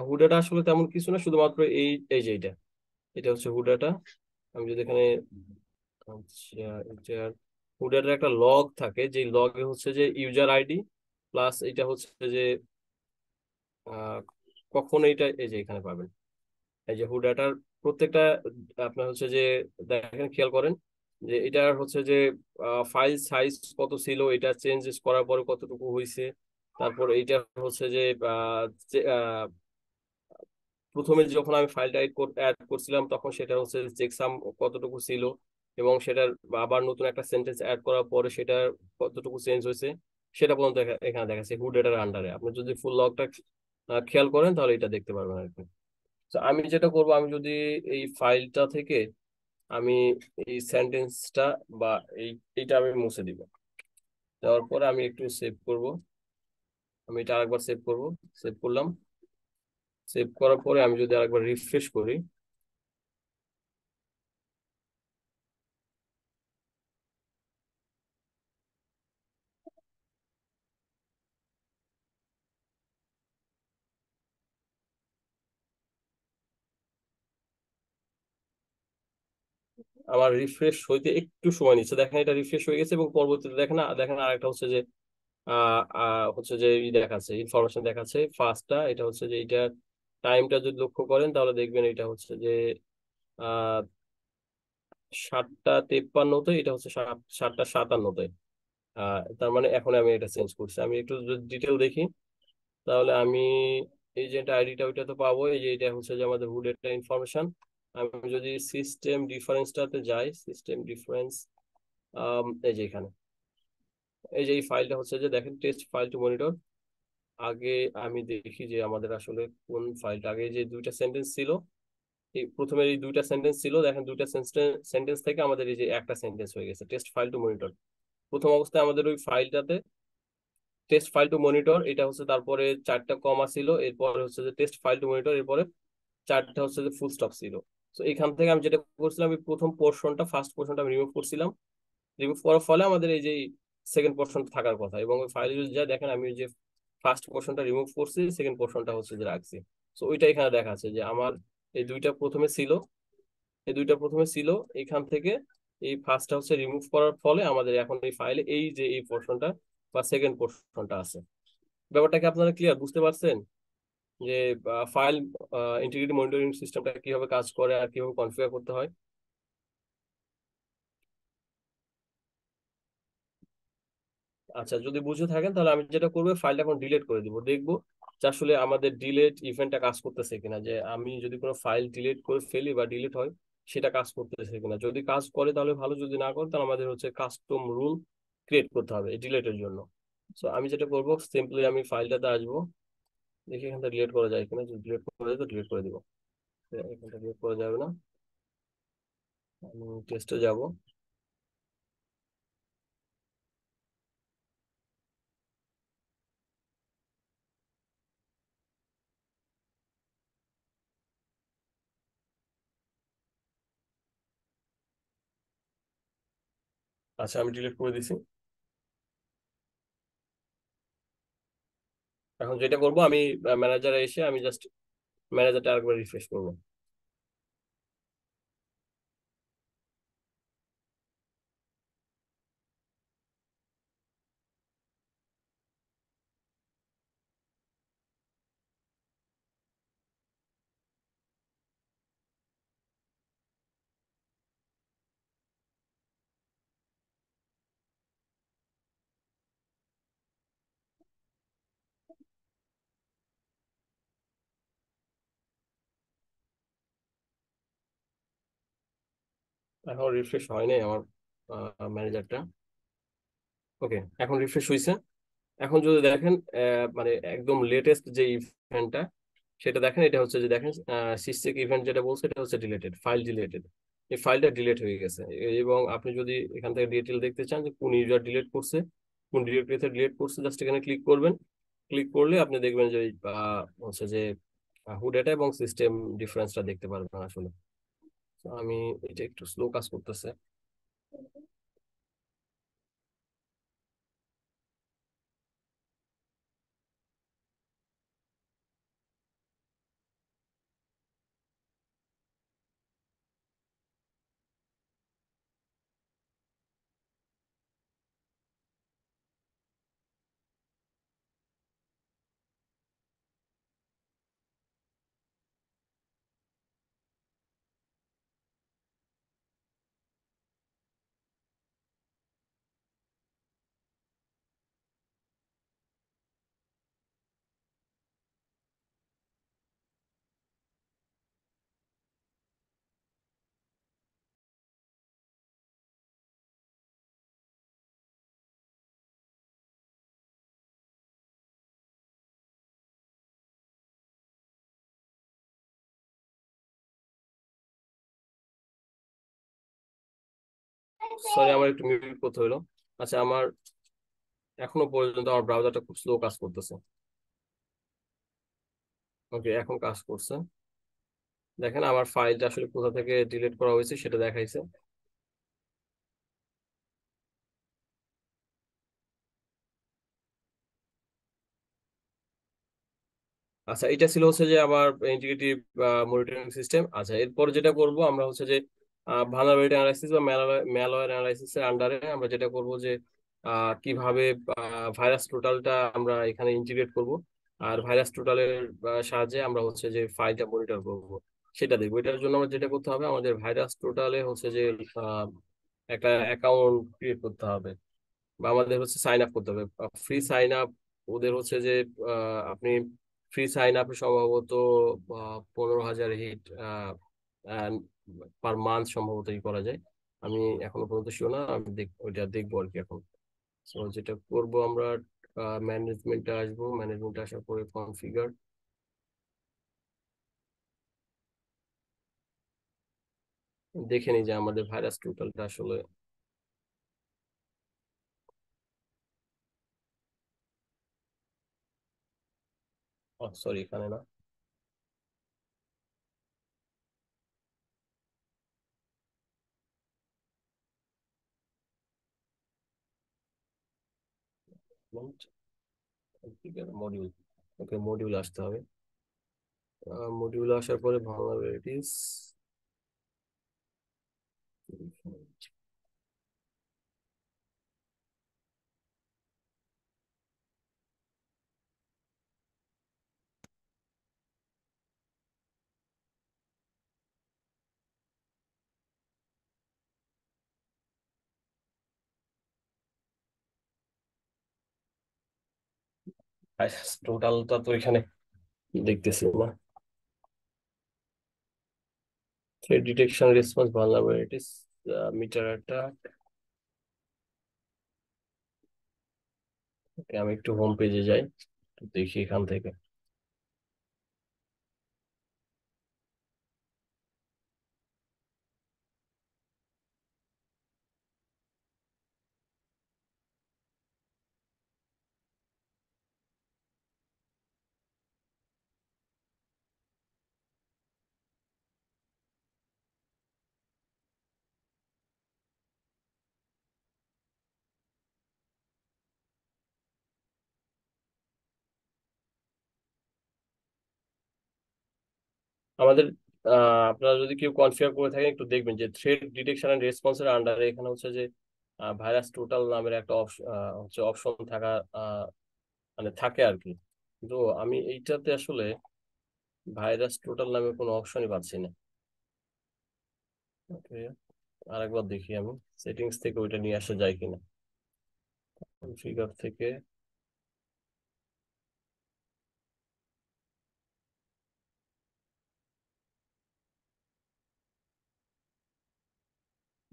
হু ডাটা আসলে তেমন কিছু না, শুধুমাত্র এই এই যে এটা, এটা হচ্ছে হু ডাটা। আমি যদি এখানে, আচ্ছা এটার হুডারের একটা লগ থাকে, যে লগে হচ্ছে যে ইউজার আইডি প্লাস এটা হচ্ছে যে আহ, কখন এইটা এই যে এখানে পাবেন এই যে হুডাটার প্রত্যেকটা আপনার হচ্ছে যে দেখেন খেয়াল করেন যে এটার হচ্ছে যে ফাইল সাইজ কত ছিল, এটা চেঞ্জেস করার পরে কতটুকু হয়েছে। তারপর এইটা হচ্ছে যে প্রথমে যখন আমি ফাইলটা অ্যাড করছিলাম তখন সেটা হচ্ছে চেকসাম কতটুকু ছিল, এবং সেটার আবার নতুন একটা সেন্টেন্স অ্যাড করার পরে সেটা কতটুকু চেঞ্জ হয়েছে সেটা পর্যন্ত এখানে দেখাচ্ছে হু ডেটার আন্ডারে। আপনি যদি ফুল লগটা খেয়াল করেন তাহলে এটা দেখতে পারবেন আর কি। তো আমি যেটা করব, আমি যদি এই ফাইলটা থেকে আমি এই সেন্টেন্সটা বা এই এইটা আমি মুছে দিব, দেওয়ার পরে আমি একটু সেভ করব। আমি এটা আরেকবার সেভ করব, সেভ করলাম। সেভ করার পরে আমি যদি আরেকবার রিফ্রেশ করি, আমার রিফ্রেশ হইতে একটু সময় নিচ্ছে। দেখেন এটা রিফ্রেশ হয়ে গেছে এবং পরবর্তীতে দেখেন দেখেন আরেকটা হচ্ছে যে হচ্ছে যে দেখাচ্ছে ইনফরমেশন দেখাচ্ছে ফার্স্টটা। এটা হচ্ছে যে এটা টাইমটা যদি লক্ষ্য করেন তাহলে দেখবেন এটা হচ্ছে যে আহ 7টা 53-তে, এটা হচ্ছে 7টা 57-তে। তার মানে এখন আমি এটা চেঞ্জ করছি। আমি একটু যদি ডিটেল দেখি তাহলে আমি এজেন্ট আইডিটা ওইটা তো পাবো। এই যে এটা হচ্ছে যে আমাদের হুড একটা ইনফরমেশন। আমি যদি সিস্টেম ডিফারেন্সটাতে যাই, সিস্টেম ডিফারেন্স এই যে এখানে এই যে এই ফাইলটা হচ্ছে যে দেখেন টেস্ট ফাইল টু মনিটর। আগে আমি দেখি যে আমাদের আসলে কোন ফাইলটা, আগে যে দুইটা সেন্টেন্স ছিল, এই প্রথমে এই দুইটা সেন্টেন্স ছিল, দেখেন দুইটা সেন্টেন্স থেকে আমাদের এই যে একটা সেন্টেন্স হয়ে গেছে টেস্ট ফাইল টু মনিটর। প্রথম অবস্থায় আমাদের ওই ফাইলটাতে টেস্ট ফাইল টু মনিটর এটা হচ্ছে, তারপরে 4টা কমা ছিল, এরপরে হচ্ছে যে টেস্ট ফাইল টু মনিটর, এরপরে 4টা হচ্ছে যে ফুল স্টপ ছিল। তো এখান থেকে আমি যেটা করছিলাম, এই প্রথম পোর্শনটা ফার্স্ট পোর্শনটা আমি রিমুভ করছিলাম। রিমুভ করার ফলে আমাদের এই যে সেকেন্ড পোর্শন থাকার কথা, এবং ওই ফাইলে যদি যা দেখেন আমি ওই যে ফার্স্ট পোর্শনটা রিমুভ করছি, সেকেন্ড পোর্শনটা হচ্ছে যে রাখছি। তো ওইটা এখানে দেখাচ্ছে যে আমার এই দুইটা প্রথমে ছিল, এই দুইটা প্রথমে ছিল, এখান থেকে এই ফার্স্টটা হচ্ছে রিমুভ করার ফলে আমাদের এখন এই ফাইলে এই যে এই পোর্শনটা বা সেকেন্ড পোর্শনটা আছে। ব্যাপারটা কি আপনারা ক্লিয়ার বুঝতে পারছেন যে ফাইল ইন্টিগ্রিটি মনিটরিং সিস্টেমটা কিভাবে কাজ করে আর কিভাবে কনফিগার করতে হয়? আচ্ছা, যদি বুঝে থাকেন তাহলে আমি যেটা করবো ফাইলটা এখন ডিলিট করে দিব, দেখবো যে আসলে আমাদের ডিলিট ইভেন্টটা কাজ করতেছে কিনা, যে আমি যদি কোনো ফাইল ডিলিট করে ফেলি বা ডিলিট হয় সেটা কাজ করতেছে কিনা। যদি কাজ করে তাহলে ভালো, যদি না করে তাহলে আমাদের হচ্ছে কাস্টম রুল ক্রিয়েট করতে হবে এই ডিলিটের জন্য। সো আমি যেটা করবো সিম্পলি আমি ফাইলটাতে আসবো, দেখি এখান থেকে ডিলিট করা যায় কিনা। যদি ডিলিট করা যায় তো ডিলিট করে দিব, এখান থেকে ডিলিট করা যাবে না। আমি টেস্টে যাব। আচ্ছা, আমি ডিলিট করে দিছি। এখন যেটা করবো আমি ম্যানেজারে এসে আমি জাস্ট ম্যানেজারটা আরেকবার রিফ্রেশ করবো। এখন রিফ্রেশ হয় নাই আমার ম্যানেজারটা। ওকে, এখন রিফ্রেশ হয়েছে। এখন যদি দেখেন মানে একদম লেটেস্ট যে ইভেন্টটা সেটা দেখেন, এটা হচ্ছে যে দেখেন সিস্টেক ইভেন্ট যেটা বলছে এটা হচ্ছে ডিলেটেড, ফাইল ডিলেটেড। এই ফাইলটা ডিলিট হয়ে গেছে। এবং আপনি যদি এখান থেকে ডিটেল দেখতে চান যে কোন ইউজার ডিলিট করছে, কোন ডিরেক্টরিতে ডিলিট করছে, জাস্ট এখানে ক্লিক করবেন। ক্লিক করলে আপনি দেখবেন যে হচ্ছে যে হু ডেটা এবং সিস্টেম ডিফারেন্সটা দেখতে পারবেন আসলে। তো আমি, এটা একটু স্লো কাজ করতেছে। সরি, আমার একটু মিউট করতে হলো। আচ্ছা, আমার এখনো পর্যন্ত আমার ব্রাউজারটা খুব স্লো কাজ করতেছে। ওকে, এখন কাজ করছে। দেখেন আমার ফাইলটা আসলে কোথা থেকে ডিলিট করা হয়েছে সেটা দেখাইছে। আচ্ছা, এটা ছিল হচ্ছে যে আমার ইন্টিগ্রিটি মনিটরিং সিস্টেম। আচ্ছা, এরপর যেটা করব আমরা হচ্ছে যে ভালনারেবিলিটি অ্যানালাইসিস বা ম্যালওয়্যার অ্যানালাইসিস এর আন্ডারে আমরা যেটা করব যে কিভাবে ভাইরাস টোটালটা আমরা এখানে ইন্টিগ্রেট করব, আর ভাইরাস টোটালের সাহায্যে আমরা হচ্ছে যে ফাইলটা মনিটর করব সেটা দেখবো। এটার জন্য আমরা যেটা করতে হবে, আমাদের ভাইরাস টোটালে হচ্ছে যে আহ, একটা অ্যাকাউন্ট ক্রিয়েট করতে হবে, বা আমাদের হচ্ছে সাইন আপ করতে হবে। ফ্রি সাইন আপ ওদের হচ্ছে যে আপনি ফ্রি সাইন আপে সম্ভবত 15,000 হিট পার মান্থ সম্ভবত ই করা যায়। আমি এখনো পর্যন্ত শিওর না, আমি ওইটা দেখবো আর কি এখন। তো যেটা করব আমরা, ম্যানেজমেন্টে আসবো, ম্যানেজমেন্টে আসার পরে কনফিগার দেখে নিই যে আমাদের ভাইরাস টোটালটা আসলে, সরি এখানে না, কনফিগার মডিউল, ওকে মডিউল আসতে হবে। মডিউল আসার পরে ভালনারেবিলিটিস, টোটালটা তো এখানে দেখতেছি না। Threat detection response vulnerabilities, MITRE attack. আমি একটু হোম পেজে যাই, একটু দেখি এখান থেকে। আমাদের আপনারা যদি কেউ কনফিগার করে থাকেন একটু দেখবেন যে থ্রেট ডিটেকশন এন্ড রেসপন্সের আন্ডারে এখানে হচ্ছে যে ভাইরাস টোটাল নামের একটা হচ্ছে অপশন থাকা, আহ, মানে থাকে আর কি। কিন্তু আমি এইটাতে আসলে ভাইরাস টোটাল নামে কোনো অপশনই পাচ্ছি না। ওকে, আরেকবার দেখি আমি সেটিংস থেকে ওইটা নিয়ে আসা যায় কিনা, কনফিগার থেকে।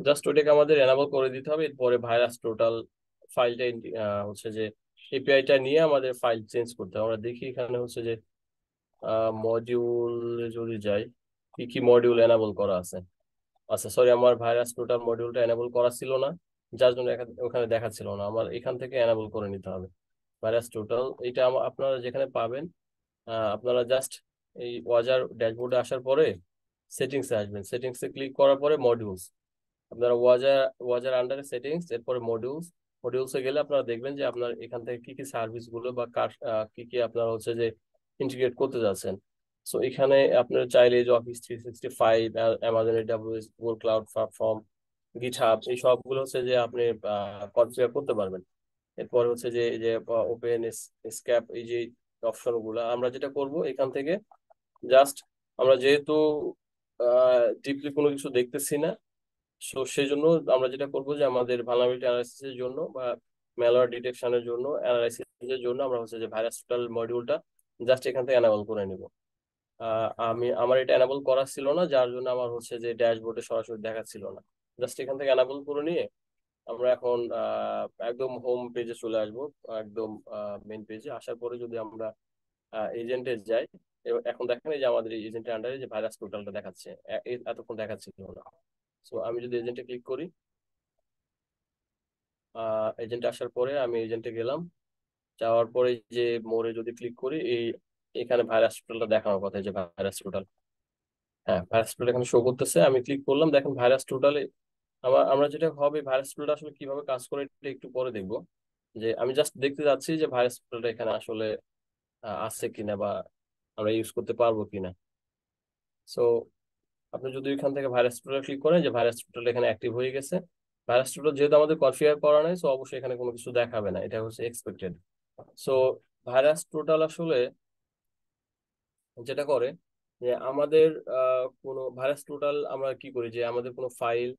জাস্ট ওইটাকে আমাদের এনাবল করে দিতে হবে, এরপরে ভাইরাস টোটাল ফাইলটা হচ্ছে যে এপিআইটা নিয়ে আমাদের ফাইল চেঞ্জ করতে হবে। আমরা দেখি এখানে হচ্ছে যে মডিউল যদি যাই, কি কি মডিউল এনাবল করা আছে। আচ্ছা সরি, আমার ভাইরাস টোটাল মডিউলটা এনাবল করা ছিল না, যার জন্য ওখানে দেখাচ্ছিল না। আমার এখান থেকে এনাবল করে নিতে হবে ভাইরাস টোটাল। এটা আপনারা যেখানে পাবেন, আপনারা জাস্ট এই ওয়াজার ড্যাশবোর্ডে আসার পরে সেটিংসে আসবেন, সেটিংসে ক্লিক করার পরে মডিউলস, আপনারা ওয়াজার ওয়াজার আন্ডারে সেটিংস, এরপরে মডিউলস। মডিউলসে গেলে আপনারা দেখবেন যে আপনার এখান থেকে কি কি সার্ভিস গুলো বা কার কি কি আপনারা হচ্ছে যে ইন্টিগ্রেট করতে যাচ্ছেন। সো এখানে আপনারা চাইলে যে office 365, Amazon AWS, Google cloud platform, GitHub, এই সবগুলো হচ্ছে যে আপনি কনফিগার করতে পারবেন। এরপর হচ্ছে যে এই যে ওপেন স্ক্যাপ, এই যে অপশন গুলো আমরা যেটা করব এখান থেকে জাস্ট, আমরা যেহেতু ডিপলি কোনো কিছু দেখতেছি না, সো সেই জন্য আমরা যেটা করবো যে আমাদের ভালনারেবিলিটি অ্যানালাইসিসের জন্য বা ম্যালওয়্যার ডিটেকশনের জন্য, অ্যানালাইসিসের জন্য আমরা হচ্ছে যে ভাইরাস টোটাল মডিউলটা জাস্ট এখান থেকে এনাবল করে নিব। আমার এটা এনাবল করা ছিল না, যার জন্য আমার হচ্ছে যে ড্যাশবোর্ডে সরাসরি দেখাচ্ছিল না। জাস্ট এখান থেকে এনাবল করে নিয়ে আমরা এখন একদম হোম পেজে চলে আসবো। একদম মেন পেজে আসার পরে যদি আমরা এজেন্টে যাই, এখন দেখেন এই যে আমাদের এই এজেন্টের আন্ডারে যে ভাইরাস টোটালটা দেখাচ্ছে, এতক্ষণ দেখাচ্ছিল না। সো আমি যদি এজেন্টে ক্লিক করি, এজেন্ট আসার পরে আমি এজেন্টে গেলাম, যাওয়ার পরে যে মোড়ে যদি ক্লিক করি, এই এখানে ভাইরাস টোটালটা দেখানোর কথা, এই যে ভাইরাস টোটাল। হ্যাঁ, ভাইরাস টোটাল এখানে শো করতেছে, আমি ক্লিক করলাম, দেখেন ভাইরাস টোটালে আমরা যেটা হবে, ভাইরাস টোটাল আসলে কিভাবে কাজ করে এটা একটু পরে দেখবো। যে আমি জাস্ট দেখতে যাচ্ছি যে ভাইরাস টোটালটা এখানে আসলে আছে কিনা বা আমরা ইউজ করতে পারবো কিনা। সো আপনি যদি এখান থেকে ভাইরাস টোটাল ক্লিক করেন, যে ভাইরাস টোটাল এখানে অ্যাক্টিভ হয়ে গেছে। ভাইরাস টোটাল যেহেতু আমাদের কনফিগার করা নাই, সো অবশ্যই এখানে কোনো কিছু দেখাবে না, এটা হচ্ছে এক্সপেক্টেড। সো ভাইরাস টোটাল আসলে যেটা করে যে আমাদের কোনো ভাইরাস টোটাল আমরা কি করি, যে আমাদের কোনো ফাইল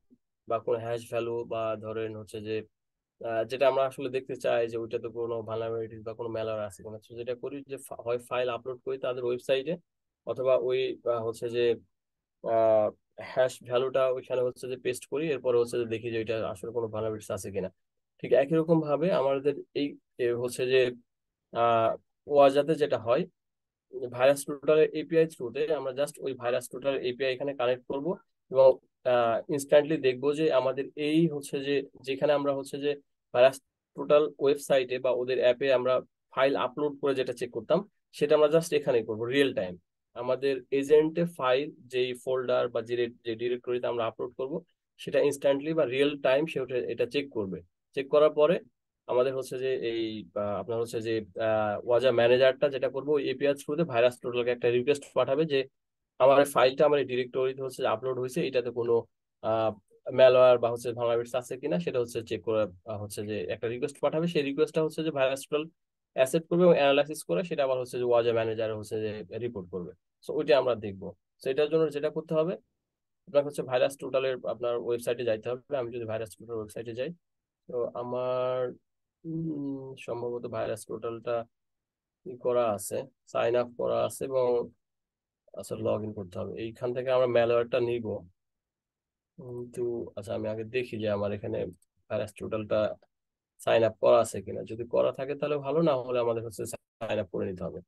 বা কোনো হ্যাশ ভ্যালু বা ধরেন হচ্ছে যে যেটা আমরা আসলে দেখতে চাই যে ওইটাতে কোনো ভালনারেবিলিটিস বা কোনো ম্যালওয়্যার আছে কিনা, তো যেটা করি যে হয় ফাইল আপলোড করি তাদের ওয়েবসাইটে, অথবা ওই হচ্ছে যে হ্যাশ ভ্যালুটা ওইখানে হচ্ছে যে পেস্ট করি, এরপরে হচ্ছে যে দেখি যে এটা আসলে কোনো ভালনারেবিলিটিস আছে কিনা। ঠিক একই রকম ভাবে আমাদের এই হচ্ছে যে ওয়াজাতে যেটা হয়, ভাইরাস টোটালের এপিআই থ্রুতে আমরা জাস্ট ওই ভাইরাস টোটাল এপিআই এখানে কানেক্ট করব, এবং ইনস্ট্যান্টলি দেখবো যে আমাদের এই হচ্ছে যে যেখানে আমরা হচ্ছে যে ভাইরাস টোটাল ওয়েবসাইটে বা ওদের অ্যাপে আমরা ফাইল আপলোড করে যেটা চেক করতাম, সেটা আমরা জাস্ট এখানেই করবো রিয়েল টাইম। আমাদের এজেন্টে ফাইল যেই ফোল্ডার বা যে ডিরেক্টরিতে আমরা আপলোড করব, সেটা ইনস্ট্যান্টলি বা রিয়েল টাইম সে এটা চেক করবে। চেক করার পরে আমাদের হচ্ছে যে এই আপনার হচ্ছে যে ওয়াজা ম্যানেজারটা যেটা করবো, ওই এপিআই থ্রুতে ভাইরাস টোটালকে একটা রিকোয়েস্ট পাঠাবে যে আমার ফাইলটা আমার ডিরেক্টরিতে হচ্ছে আপলোড হয়েছে, এটাতে কোনো ম্যালওয়্যার বা হচ্ছে ভালনারেবিলিটিস আছে কিনা সেটা হচ্ছে চেক করে হচ্ছে যে একটা রিকোয়েস্ট পাঠাবে। সেই রিকোয়েস্টটা হচ্ছে যে ভাইরাস টোটাল অ্যাকসেপ্ট করবে এবং অ্যানালাইসিস করে সেটা আবার হচ্ছে যে ওয়াজা ম্যানেজার হচ্ছে যে রিপোর্ট করবে। সো ওইটা আমরা দেখবো। সো এটার জন্য যেটা করতে হবে, আপনার হচ্ছে ভাইরাস টোটালের আপনার ওয়েবসাইটে যাইতে হবে। আমি যদি ভাইরাস টোটাল ওয়েবসাইটে যাই, তো আমার সম্ভবত ভাইরাস পোর্টালটা ই করা আছে, সাইন আপ করা আছে, এবং আচ্ছা লগ ইন করতে হবে। এইখান থেকে আমরা ম্যালওয়্যারটা নিব, কিন্তু আচ্ছা আমি আগে দেখি যে আমার এখানে ভাইরাস পোর্টালটা সাইন আপ করা আছে কিনা। যদি করা থাকে তাহলে ভালো, না হলে আমাদের হচ্ছে সাইন আপ করে নিতে হবে।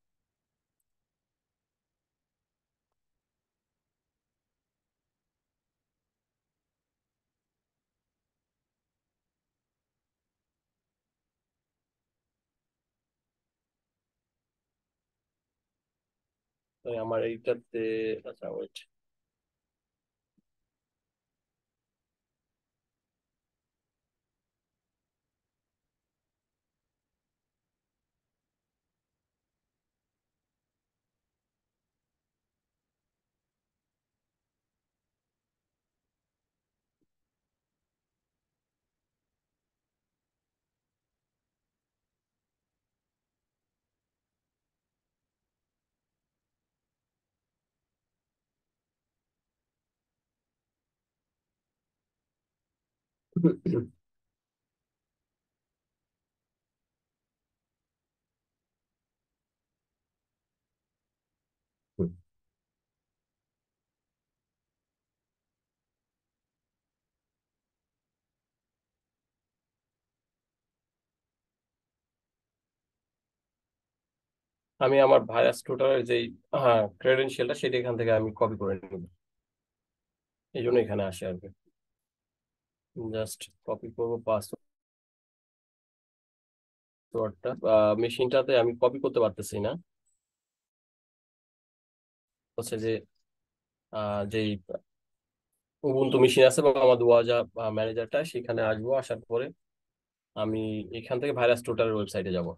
তো আমার এইটাতে, আচ্ছা ওয়েট, আমি আমার ভাইরাস টোটালের যেই ক্রেডেনশিয়ালটা সেটা এখান থেকে আমি কপি করে নিব, এই জন্য এখানে আসে আর কি। জাস্ট কপি করবো পাসওয়ার্ডটা, মেশিনটাতে আমি কপি করতে পারতেছি না, হচ্ছে যে যেই উবুন্টু মেশিন আছে বা আমার দুয়াজা ম্যানেজারটা, সেখানে আসবো। আসার পরে আমি এখান থেকে ভাইরাস টোটালের ওয়েবসাইটে যাব।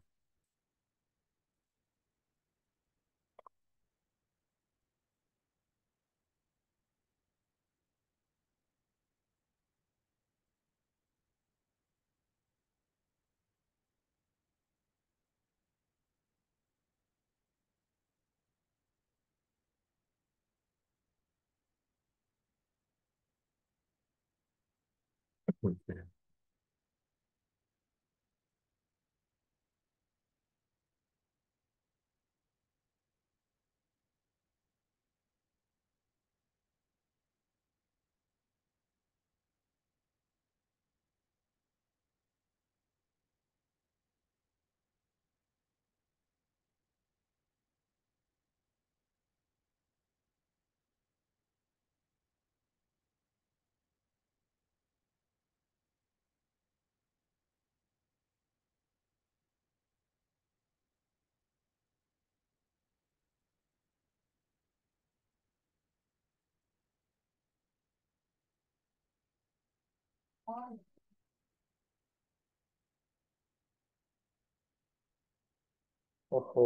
ওহো,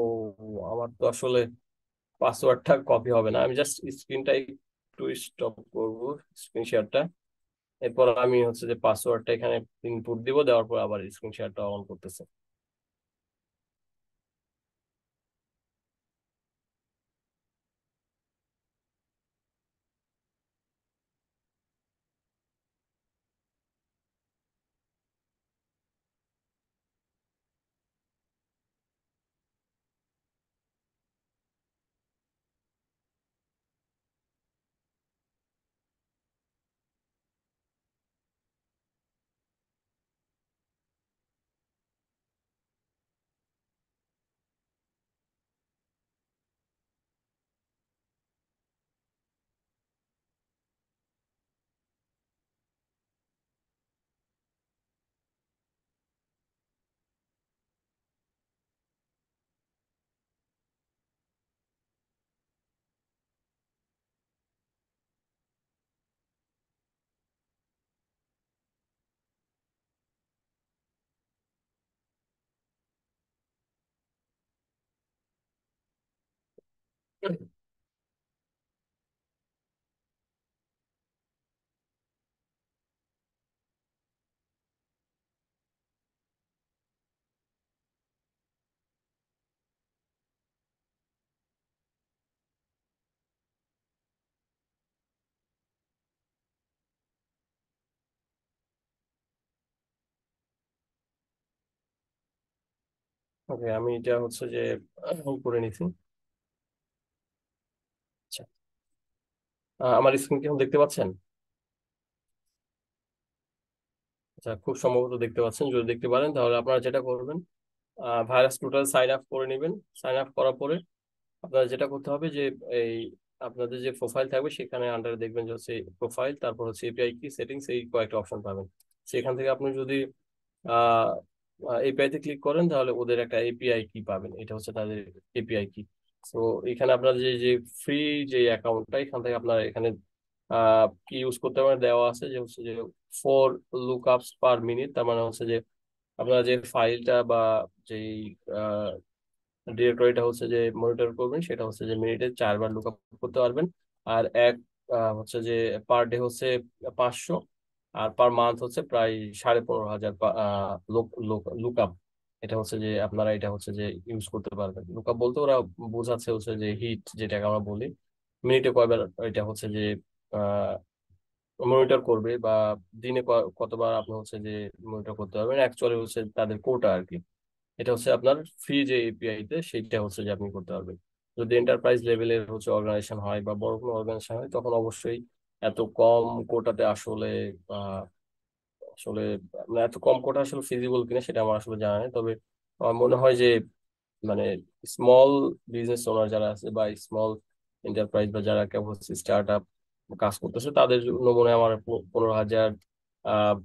আমার তো আসলে পাসওয়ার্ডটা কপি হবে না। আমি জাস্ট স্ক্রিনটাই একটু স্টপ করব স্ক্রিন শেয়ারটা। এরপর আমি হচ্ছে যে পাসওয়ার্ডটা এখানে ইনপুট দিব, দেওয়ার পর আবার স্ক্রিন শেয়ারটা অন করতেছে। ওকে, আমি এটা হচ্ছে যে করে নিছি। আচ্ছা, আমার স্ক্রিন কি এখন দেখতে পাচ্ছেন? আচ্ছা, খুব সম্ভবত দেখতে পাচ্ছেন। যদি দেখতে পারেন তাহলে আপনারা যেটা করবেন, ভাইরাস টোটাল সাইন আপ করে নেবেন। সাইন আপ করার পরে আপনারা যেটা করতে হবে যে এই আপনাদের যে প্রোফাইল থাকবে সেখানে আন্ডারে দেখবেন যে হচ্ছে প্রোফাইল, তারপর হচ্ছে এপিআই কি সেটিংস, এই কয়েকটা অপশন পাবেন। সেখান থেকে আপনি যদি আহ এপিআই তে ক্লিক করেন তাহলে ওদের একটা এপিআই কি পাবেন, এটা হচ্ছে তাদের এপিআই কি। তো এখানে আপনার যে যে ফ্রি যে অ্যাকাউন্টটা, এখান থেকে আপনার এখানে কি ইউজ করতে পারেন দেওয়া আছে যে হচ্ছে যে 4 lookups per minute। তার মানে হচ্ছে যে আপনার যে ফাইলটা বা যেই ডিরেক্টরিটা হচ্ছে যে মনিটর করবেন সেটা হচ্ছে যে মিনিটে 4 বার লুকআপ করতে পারবেন। আর এক হচ্ছে যে পার ডে হচ্ছে 500, আর পার মান্থ হচ্ছে প্রায় 15,500 লুকআপ। এটা হচ্ছে যে আপনারা এটা হচ্ছে যে ইউজ করতে পারবেন। লুকআপ বলতে ওরা বোঝাচ্ছে হচ্ছে যে হিট, যেটাকে আমরা বলি মিনিটে কয়বার এটা হচ্ছে যে মনিটর করবে, বা দিনে কতবার আপনি হচ্ছে যে মনিটর করতে পারবেন, অ্যাকচুয়ালি হচ্ছে তাদের কোটা আর কি। এটা হচ্ছে আপনার ফ্রি যে এপিআই তে সেইটা হচ্ছে যে আপনি করতে পারবেন। যদি এন্টারপ্রাইজ লেভেলের হচ্ছে অর্গানাইজেশন হয় বা বড় কোনো অর্গানাইজেশন হয় তখন অবশ্যই এত কম কোটাতে আসলে আসলে মানে এত কম কোটা আসলে ফিজিবল কিনা সেটা আমার আসলে জানা নেই। তবে আমার মনে হয় যে মানে স্মল বিজনেস ওনার যারা আছে বা স্মল এন্টারপ্রাইজ বা যারা কেবল হচ্ছে স্টার্ট আপ কাজ করতেছে তাদের জন্য মনে হয় আমার 15,000 আহ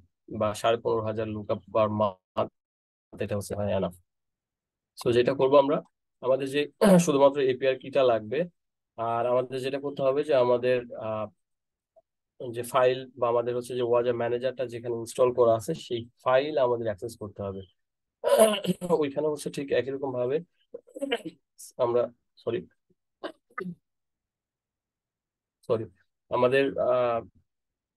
বা 15,500 লুকআপ পার মান্থ, এটা হচ্ছে হয় এনাফ। সো যেটা করবো আমরা, আমাদের যে শুধুমাত্র এপিআই কিটা লাগবে। আর আমাদের যেটা করতে হবে যে আমাদের যে ফাইল বা আমাদের হচ্ছে যে ওয়াজার ম্যানেজারটা যেখানে ইনস্টল করা আছে সেই ফাইল আমাদের অ্যাক্সেস করতে হবে। ওইখানে হচ্ছে ঠিক একই রকম ভাবে আমরা, সরি সরি, আমাদের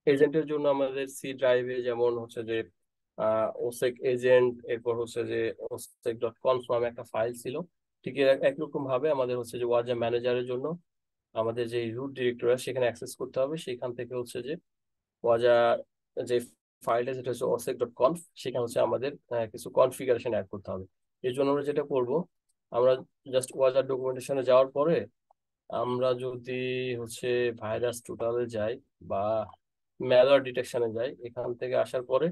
এজেন্টের জন্য আমাদের সি ড্রাইভে যেমন হচ্ছে যে ওসেক এজেন্ট, এরপর হচ্ছে যে ওসেক.কনফ নামে একটা ফাইল ছিল। ঠিক একরকম ভাবে আমাদের হচ্ছে যে ওয়াজার ম্যানেজারের জন্য আমাদের যে রুট ডিরেক্টরি সেখানে অ্যাক্সেস করতে হবে। সেখান থেকে হচ্ছে যে ওয়াজার যে ফাইলটা যেটা হচ্ছে osec.conf, সেখানে হচ্ছে আমাদের কিছু কনফিগারেশন অ্যাড করতে হবে। এর জন্য আমরা যেটা করব, আমরা জাস্ট ওয়াজার ডকুমেন্টেশনে যাওয়ার পরে আমরা যদি হচ্ছে ভাইরাস টোটালে যাই বা ম্যালওয়্যার ডিটেকশনে যাই, এখান থেকে আসার পরে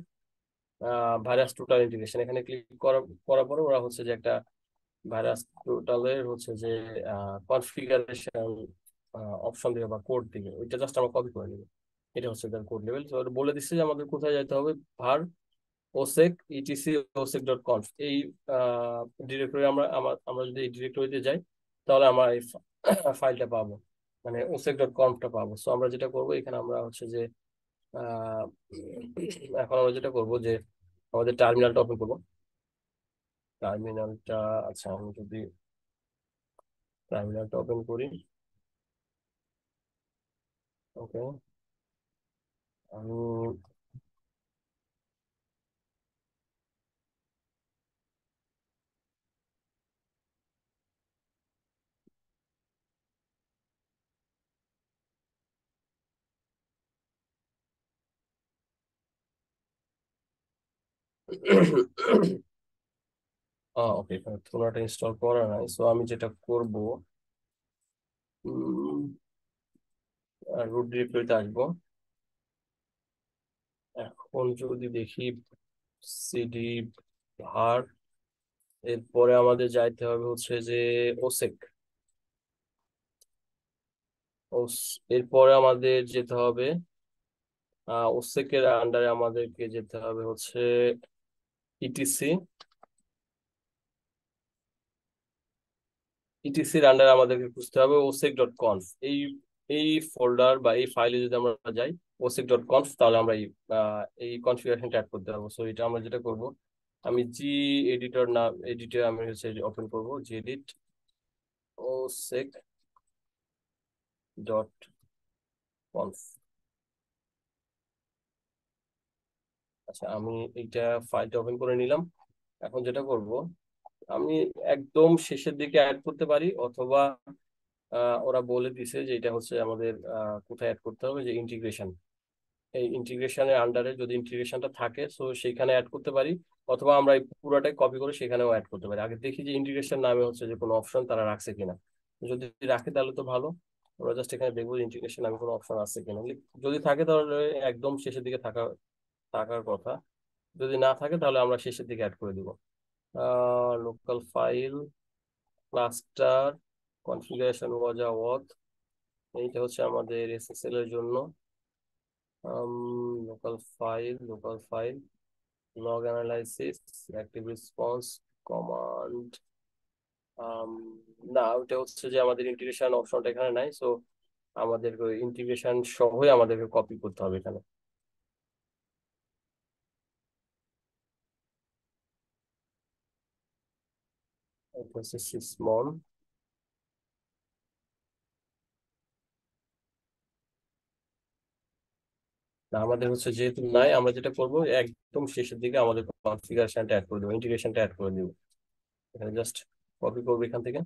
ভাইরাস টোটাল ইন্টিগ্রেশন এখানে ক্লিক করার পরে ওরা হচ্ছে যে একটা ভাইরাস টোটালের হচ্ছে যে কনফিগারেশন অপশন দিবে বা কোড দিবে, ওইটা জাস্ট আমরা কপি করে নিব। এটা হচ্ছে তার কোড লেভেল। তো বলে দিচ্ছে যে আমাদের কোথায় যেতে হবে, ভার ওসেক ইটিসি osec.conf এই ডিরেক্টরি। আমরা যদি এই ডিরেক্টরিতে যাই তাহলে আমরা এই ফাইলটা পাবো, মানে osec.conf-টা পাবো। সো আমরা যেটা করবো এখানে আমরা হচ্ছে যে আহ, এখন আমরা যেটা করবো যে আমাদের টার্মিনালটা ওপেন করবো। টার্মিনালটা, আচ্ছা আমি যদি টার্মিনালটা ওপেন করি, ওকে, আমি ওকে, এখানে থোড়াটা ইনস্টল করা নাই, সো আমি যেটা করব, রুট ডিরেক্টরিতে আসবো। এখন যদি দেখি সিডি ভার, এরপরে আমাদের যাইতে হবে হচ্ছে যে ওসেক। এরপরে আমাদের যেতে হবে ওসেকের আন্ডারে আমাদেরকে যেতে হবে হচ্ছে ইটিসি। ইটিসির আন্ডারে আমাদেরকে খুঁজতে হবে ওসেক ডট কনফ। এই এই ফোল্ডার বা এই ফাইলে যদি আমরা যাই ওসেক ডট কনফ, তাহলে আমরা এই কনফিগারেশনটা অ্যাড করতে পারবো। সো এটা আমরা যেটা করব, আমি জি এডিটর না এডিটর আমি হচ্ছে ওপেন করব, জি এডিট ওসেক ডট কনফ। আচ্ছা, আমি এইটা ফাইলটা ওপেন করে নিলাম। এখন যেটা করব, আমি একদম শেষের দিকে অ্যাড করতে পারি, অথবা ওরা বলে দিছে যে এটা হচ্ছে আমাদের কোথায় অ্যাড করতে হবে, যে ইন্টিগ্রেশন। এই ইন্টিগ্রেশনের আন্ডারে যদি ইন্টিগ্রেশনটা থাকে, সো সেইখানে অ্যাড করতে পারি, অথবা আমরা এই পুরোটাই কপি করে সেখানেও অ্যাড করতে পারি। আগে দেখি যে ইন্টিগ্রেশন নামে হচ্ছে যে কোনো অপশন তারা রাখছে কিনা। যদি রাখে তাহলে তো ভালো, আমরা জাস্ট এখানে দেখবো ইন্টিগ্রেশন নামে কোনো অপশন আছে কিনা। যদি থাকে তাহলে একদম শেষের দিকে থাকার কথা। যদি না থাকে তাহলে আমরা শেষের দিকে অ্যাড করে দিব। লোকাল ফাইল, ক্লাস্টার, কনফিগারেশন ওয়াজ ওয়াথ, এইটা হচ্ছে আমাদের এসএসএল এর জন্য। Local file log analysis, active response command. না, ওটা হচ্ছে যে আমাদের ইন্টিগ্রেশন অপশনটা এখানে নাই, সো আমাদের ইন্টিগ্রেশন সহই আমাদেরকে কপি করতে হবে এখানে। এটা হচ্ছে সিসমন। না, আমাদের হচ্ছে যেহেতু নাই, আমরা যেটা করব একদম শেষের দিকে আমাদের কনফিগারেশনটা অ্যাড করে দেবো, ইন্টিগ্রেশনটা অ্যাড করে দিব। এখানে জাস্ট কপি করবো, এখান থেকে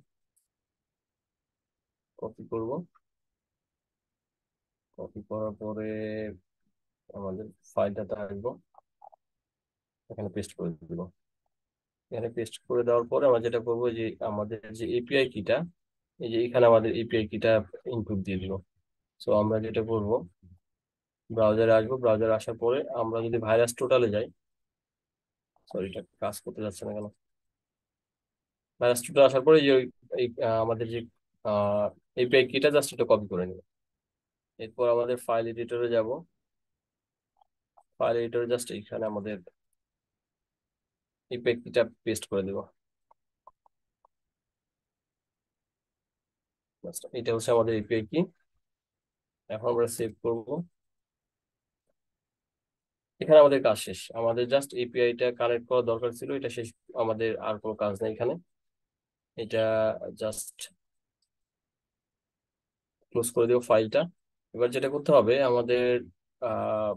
কপি করব। কপি করার পরে আমাদের ফাইলটাতে আসবো, এখানে পেস্ট করে দিব। এখানে পেস্ট করে দেওয়ার পরে আমরা যেটা করবো, যে আমাদের যে এপিআই কিটা, এই যে এখানে আমাদের এপিআই কিটা ইনপুট দিয়ে দিব। সো আমরা যেটা করব, ব্রাউজারে আসবো, ব্রাউজারে আসার পরে আমরা যদি ভাইরাস টোটালে যাই, সরি এটা কাজ করতে যাচ্ছে না কেন, ভাইরাস টোটাল আসার পরে যে আমাদের যে এপিআই কিটা জাস্ট এটা কপি করে নিব। এরপর আমাদের ফাইল এডিটরে যাব, ফাইল এডিটরে জাস্ট এখানে আমাদের এপিআই কিটা পেস্ট করে দিব। এটা হচ্ছে আমাদের এপিআই কি। এখন আমরা সেভ করব। এখানে আমাদের কাজ শেষ, আমাদের জাস্ট এপিআইটা কানেক্ট করা দরকার ছিল, এটা শেষ। আমাদের আর কোনো কাজ নেই এখানে। এটা জাস্ট ক্লোজ করে দেবো ফাইলটা। এবার যেটা করতে হবে আমাদের, আহ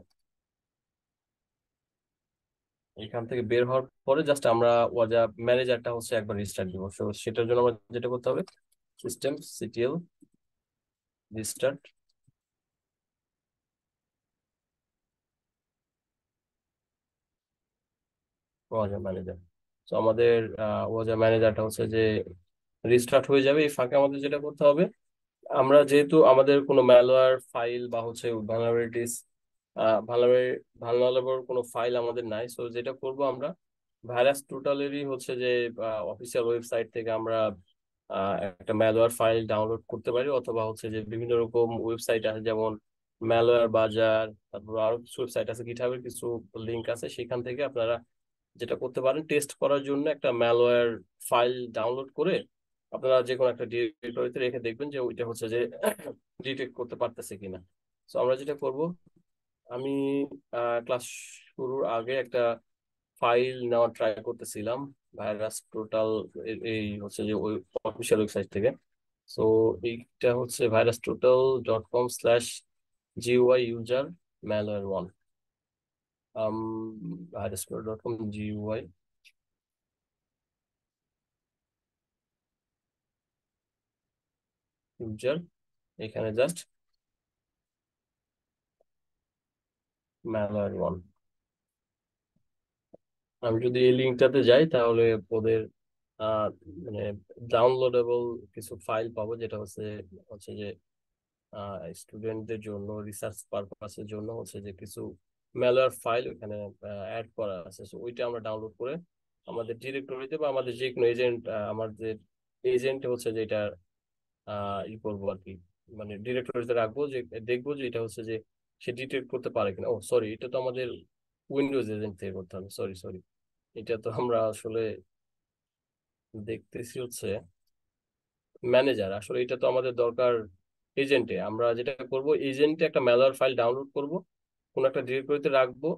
এখান থেকে বের হওয়ার পরে জাস্ট আমরা ওয়াজা ম্যানেজারটা হচ্ছে একবার রিস্টার্ট দিব। So, সেটার জন্য আমরা যেটা করতে হবে, সিস্টেম সিটিএল রিস্টার্ট ওয়াজা ম্যানেজার। তো আমাদের ওয়াজা ম্যানেজারটা হচ্ছে যে রিস্টার্ট হয়ে যাবে। এই ফাঁকে আমাদের যেটা করতে হবে, আমরা যেহেতু আমাদের কোনো ম্যালওয়্যার ফাইল বা হচ্ছে ভালনারেবিলিটিস, ভালনারেবল কোনো ফাইল আমাদের নাই, সো যেটা করব আমরা ভাইরাস টোটালেরই হচ্ছে যে অফিসিয়াল ওয়েবসাইট থেকে আমরা একটা ম্যালওয়্যার ফাইল ডাউনলোড করতে পারি, অথবা হচ্ছে যে বিভিন্ন রকম ওয়েবসাইট আছে, যেমন ম্যালওয়্যার বাজার, তারপর আরো কিছু ওয়েবসাইট আছে, গিটহাবের কিছু লিঙ্ক আছে, সেখান থেকে আপনারা যেটা করতে পারেন, টেস্ট করার জন্য একটা ম্যালওয়্যার ফাইল ডাউনলোড করে আপনারা যে কোনো একটা ডিরেক্টরিতে রেখে দেখবেন যে ওইটা হচ্ছে যে ডিটেক্ট করতে পারতেছে কিনা। তো আমরা যেটা করব, আমি ক্লাস শুরুর আগে একটা ফাইল নেওয়ার ট্রাই করতেছিলাম ভাইরাস টোটাল, এই হচ্ছে যে ওই অফিসিয়াল ওয়েবসাইট থেকে। সো এইটা হচ্ছে virus total dot com GUI user malware 1. viruscode.com GUI user, এখানে জাস্ট malware 1। আমি যদি এই লিঙ্কটাতে যাই তাহলে ওদের আহ মানে ডাউনলোডেবল কিছু ফাইল পাবো, যেটা হচ্ছে হচ্ছে যে স্টুডেন্টদের জন্য রিসার্চ পারপাসের জন্য হচ্ছে যে কিছু ম্যালওয়্যার ফাইল ওখানে অ্যাড করা আছে। সো ওইটা আমরা ডাউনলোড করে আমাদের ডিরেক্টরিতে বা আমাদের যে কোনো এজেন্ট, আমাদের এজেন্ট হচ্ছে যে এটা ই করবো আর কি, মানে ডিরেক্টরিতে রাখবো, যে দেখবো যে এটা হচ্ছে যে সে ডিটেক্ট করতে পারে কিনা। ও সরি, এটা তো আমাদের উইন্ডোজ এজেন্ট থেকে করতে হবে, সরি সরি। এটা তো আমরা আসলে দেখতেছি হচ্ছে ম্যানেজার, আসলে এটা তো আমাদের দরকার এজেন্টে। আমরা যেটা করব, এজেন্টে একটা ম্যালওয়্যার ফাইল ডাউনলোড করব, কোন একটা ডিরেক্টরিতে রাখবো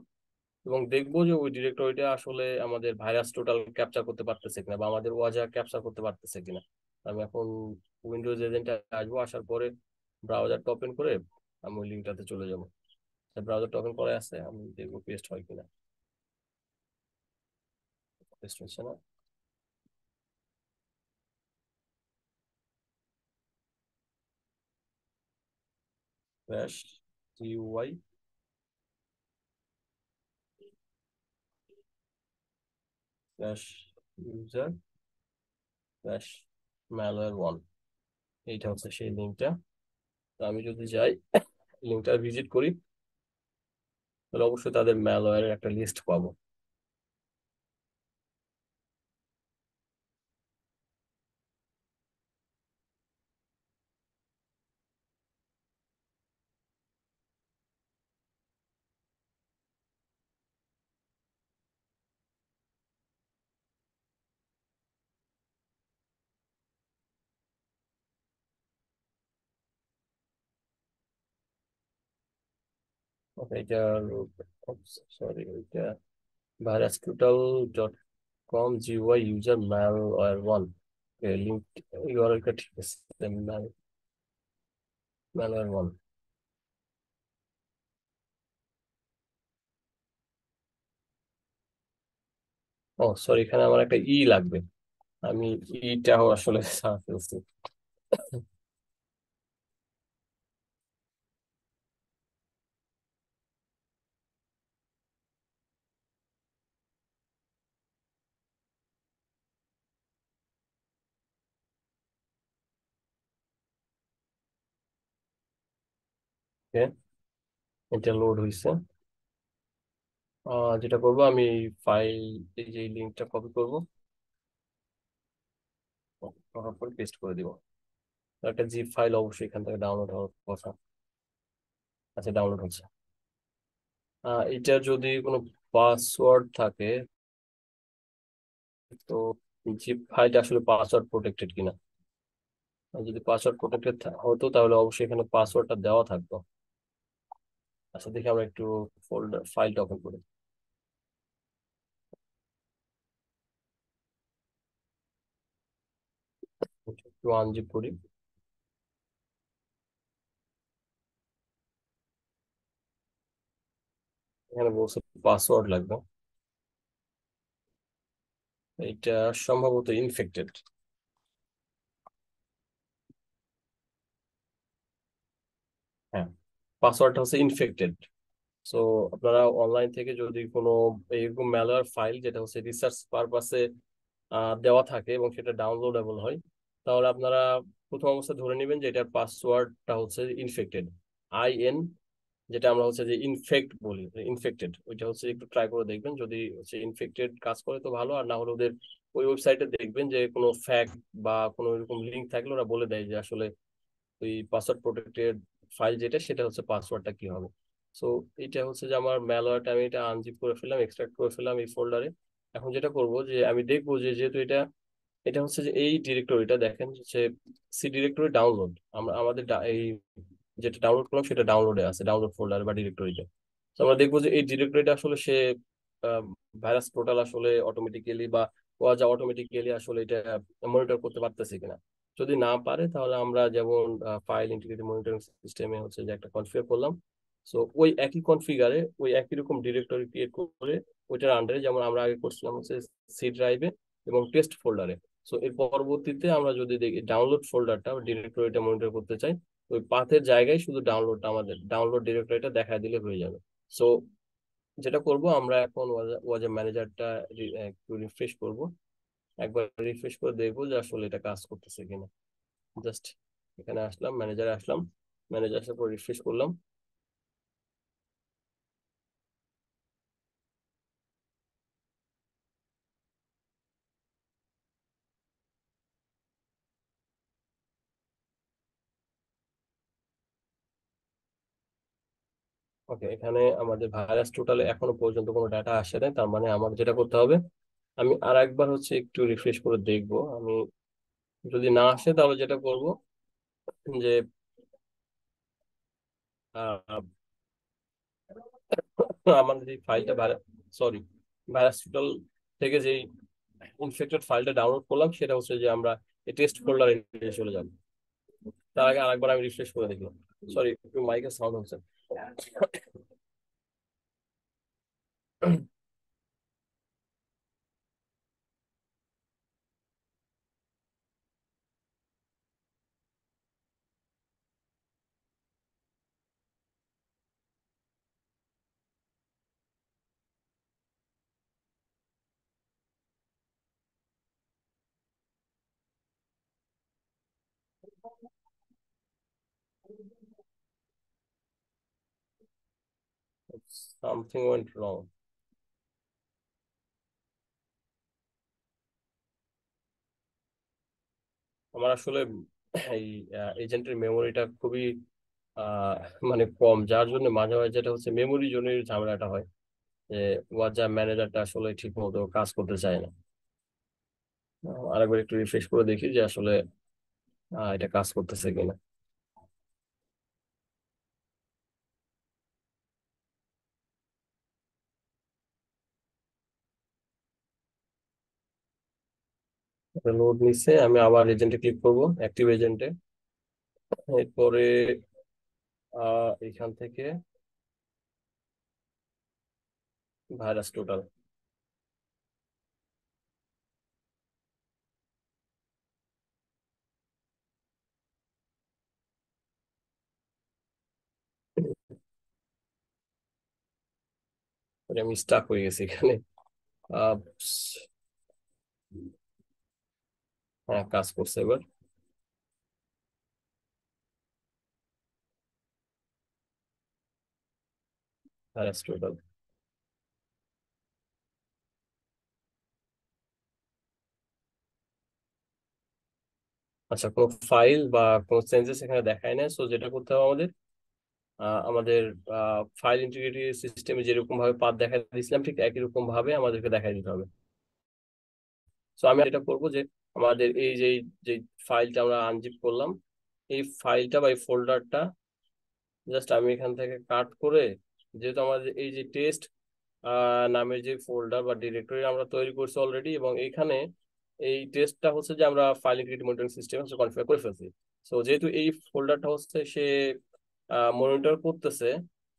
এবং দেখবো যে ওই ডিরেক্টরিটা আসলে আমাদের ভাইরাস টোটাল ক্যাপচার করতে পারতেছে কিনা বা আমাদের ওয়াজা ক্যাপচার করতে পারতেছে কিনা। আমি এখন উইন্ডোজ এজেন্টে আসবো, আসার পরে ব্রাউজারটা ওপেন করে আমি ওই লিঙ্কটাতে চলে যাবো। ব্রাউজারটা ওপেন করে আছে, আমি দেখবো পেস্ট হয় কিনা। পেস্ট হচ্ছে না। Crash GUI crash user crash malware 1, এইটা হচ্ছে সেই লিঙ্কটা। তো আমি যদি যাই লিঙ্কটা ভিজিট করি তাহলে অবশ্যই তাদের ম্যালওয়্যারের একটা লিস্ট পাবো। ওকে, এটা সরি, এটা viruscutal.com GUI user malware 1, link ইউআরএলটা ঠিক আছে, malware 1। ও সরি, এখানে আমার একটা লাগবে, আমি ইটাও আসলে সার্চ ফেলছি। Okay, এটা লোড হয়েছে। যেটা করবো আমি ফাইল, এই যে লিঙ্কটা কপি করবো, করার পর পেস্ট করে দিব। একটা জিপ ফাইল অবশ্যই এখান থেকে ডাউনলোড হওয়ার কথা। আচ্ছা, ডাউনলোড হচ্ছে। এটার যদি কোনো পাসওয়ার্ড থাকে, তো জিপ ফাইলটা আসলে পাসওয়ার্ড প্রোটেক্টেড কিনা। আর যদি পাসওয়ার্ড প্রোটেক্টেড হতো তাহলে অবশ্যই এখানে পাসওয়ার্ডটা দেওয়া থাকতো। আচ্ছা, দেখি আমরা একটু ফোল্ডার ফাইলটা ওপেন করি, একটু আনজিপ করি। এখানে বলছে পাসওয়ার্ড লাগবে, এটা সম্ভবত ইনফেক্টেড। হ্যাঁ, পাসওয়ার্ডটা হচ্ছে ইনফেক্টেড। সো আপনারা অনলাইন থেকে যদি কোনো এরকম ম্যালওয়্যার ফাইল যেটা হচ্ছে রিসার্চ পারপাসে দেওয়া থাকে এবং সেটা ডাউনলোডেবল হয়, তাহলে আপনারা প্রথম অবস্থায় ধরে নেবেন যে এটার পাসওয়ার্ডটা হচ্ছে ইনফেক্টেড, IN, যেটা আমরা হচ্ছে যে ইনফেক্ট বলি, ইনফেক্টেড। ওইটা হচ্ছে একটু ট্রাই করে দেখবেন, যদি হচ্ছে ইনফেক্টেড কাজ করে তো ভালো, আর না হলে ওদের ওই ওয়েবসাইটে দেখবেন যে কোনো ফ্যাক্ট বা কোনো এরকম লিঙ্ক থাকলে ওরা বলে দেয় যে আসলে ওই পাসওয়ার্ড প্রোটেক্টেড ফাইল যেটা, সেটা হচ্ছে পাসওয়ার্ডটা কি হবে। সো এটা হচ্ছে যে আমার ম্যালওয়্যারটা আমি এটা আনজিপ করে ফেললাম, এক্সট্রাক্ট করে ফেললাম এই ফোল্ডারে। এখন যেটা করব যে আমি দেখবো যে যেহেতু এটা এটা হচ্ছে যে এই ডিরেক্টরিটা দেখেন হচ্ছে সি ডিরেক্টরি ডাউনলোড, আমরা আমাদের এই যেটা ডাউনলোড করলাম সেটা ডাউনলোডে আছে, ডাউনলোড ফোল্ডার বা ডিরেক্টরিতে। তো আমরা দেখবো যে এই ডিরেক্টরিটা আসলে সে ভাইরাস পোর্টাল আসলে অটোমেটিক্যালি বা ওয়াজা অটোমেটিক্যালি আসলে এটা মনিটর করতে পারতেছে কিনা। যদি না পারে তাহলে আমরা যেমন ফাইল ইন্টিগ্রেটেড মনিটরিং সিস্টেমে হচ্ছে যে একটা কনফিগার করলাম, সো ওই একই কনফিগারে ওই একই রকম ডিরেক্টরি ক্রিয়েট করে ওইটার আন্ডারে যেমন আমরা আগে করছিলাম হচ্ছে সি ড্রাইভে এবং টেস্ট ফোল্ডারে। সো এর পরবর্তীতে আমরা যদি দেখি ডাউনলোড ফোল্ডারটা ডিরেক্টরিটা মনিটর করতে চাই, ওই পাথের জায়গায় শুধু ডাউনলোডটা আমাদের ডাউনলোড ডিরেক্টরিটা দেখা দিলে হয়ে যাবে। সো যেটা করব আমরা এখন ওয়াজা ম্যানেজারটা একটু রিফ্রেশ করব, একবার রিফ্রেশ করে দেখবো যে আসলে এটা কাজ করতেছে কিনা। জাস্ট এখানে আসলাম, ম্যানেজারে আসলাম, ম্যানেজার আসার পর রিফ্রেশ করলাম। ওকে, এখানে আমাদের ভাইরাস টোটালে এখনো পর্যন্ত কোনো ডাটা আসে নাই, তার মানে আমার যেটা করতে হবে আমি আর একবার হচ্ছে একটু রিফ্রেশ করে দেখবো। আমি যদি না আসে তাহলে যেটা করব যে আহ, আমাদের যে ফাইলটা সরি ভাইরাস টোটাল থেকে যে ইনফেক্টেড ফাইলটা ডাউনলোড করলাম সেটা হচ্ছে যে আমরা এই টেস্ট ফোল্ডারে নিয়ে চলে যাব। তার আগে আরেকবার আমি রিফ্রেশ করে দেখলাম। সরি, একটু মাইকের সাউন্ড হচ্ছে। সামথিং ওয়েন্ট রং। আমার আসলে এই এজেন্টের মেমোরিটা খুবই আহ, মানে কম, যার জন্য মাঝে মাঝে যেটা হচ্ছে মেমোরি জোনের ঝামেলাটা হয় যে হোয়াটসঅ্যাপ ম্যানেজারটা আসলে ঠিক মতো কাজ করতে চায় না। আরেকবার একটু রিফ্রেশ করে দেখি যে আসলে এটা কাজ করতেছে কিনা। লোড নিচ্ছে, আমি আবার এজেন্টে ক্লিক করব, অ্যাক্টিভ এজেন্টে। এরপরে এখান থেকে ভাইরাস টোটাল। আমি স্টাক হয়ে গেছি এখানে। আহ, হ্যাঁ, কাজ করছে এবার ভাইরাস টোটাল। আচ্ছা, কোনো ফাইল বা কোনো চেঞ্জেস এখানে দেখায় না। সো যেটা করতে হবে আমাদের আমাদের ফাইল ইন্টিগ্রিটি সিস্টেমে যেরকম ভাবে পাথ দেখা দিয়েছিলাম ঠিক একই রকম ভাবে আমাদেরকে দেখাই দিতে হবে। সো আমি এটা করবো যে আমাদের এই যে যে ফাইলটা আমরা আনজিপ করলাম, এই ফাইলটা বা এই ফোল্ডারটা জাস্ট আমি এখান থেকে কাট করে, যেহেতু আমাদের এই যে টেস্ট নামের যে ফোল্ডার বা ডিরেক্টরি আমরা তৈরি করছি অলরেডি, এবং এখানে এই টেস্টটা হচ্ছে যে আমরা ফাইল ইন্টিগ্রিটি মনিটরিং সিস্টেম হচ্ছে কনফিগার করে ফেলছি। সো যেহেতু এই ফোল্ডারটা হচ্ছে সে মনিটর করতেছে,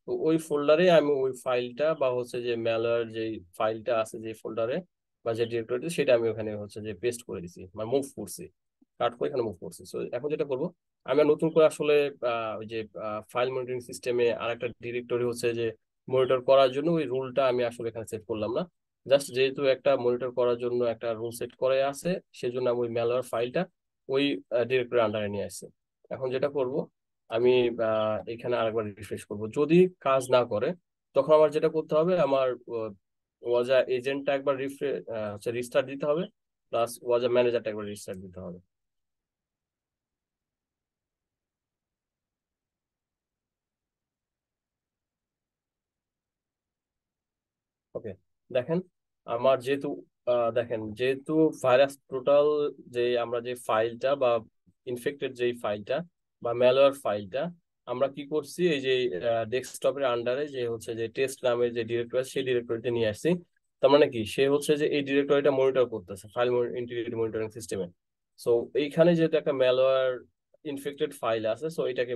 তো ওই ফোল্ডারে আমি ওই ফাইলটা বা হচ্ছে যে ম্যালওয়্যার যে ফাইলটা আছে যে ফোল্ডারে বা যে ডিরেক্টরিতে, সেটা আমি ওখানে হচ্ছে যে পেস্ট করে দিছি, মানে মুভ করছি, কাট করে এখানে মুভ করছি। সো এখন যেটা করবো আমি আর নতুন করে আসলে ওই যে ফাইল মনিটরিং সিস্টেমে আরেকটা ডিরেক্টরি হচ্ছে যে মনিটর করার জন্য ওই রুলটা আমি আসলে এখানে সেট করলাম না। জাস্ট যেহেতু একটা মনিটর করার জন্য একটা রুল সেট করে আছে, সেজন্য আমি ওই ম্যালওয়্যার ফাইলটা ওই ডিরেক্টরি আন্ডারে নিয়ে আসছি। এখন যেটা করব আমি এখানে আরেকবার রিফ্রেশ করব, যদি কাজ না করে তখন আমার যেটা করতে হবে আমার ওয়াজা এজেন্টটা একবার হচ্ছে রিস্টার্ট দিতে হবে, প্লাস ওয়াজা ম্যানেজারটা একবার রিস্টার্ট দিতে হবে। ওকে, দেখেন আমার যেহেতু দেখেন যেহেতু ভাইরাস টোটাল যে আমরা যে ফাইলটা বা ইনফেক্টেড যে ফাইলটা বা ম্যালওয়্যার ফাইলটা আমরা কি করছি, এই যে ডেস্কটপের আন্ডারে যে হচ্ছে যে টেস্ট নামের যে ডিরেক্টরি সেই ডিরেক্টরিতে নিয়ে আসছি। তার মানে কি সে হচ্ছে যে এই ডিরেক্টরিটা মনিটর করতেছে ফাইল ইন্টিগ্রেটেড মনিটরিং সিস্টেমে। সো এইখানে যেহেতু একটা ম্যালওয়্যার ইনফেক্টেড ফাইল আছে, সো এটাকে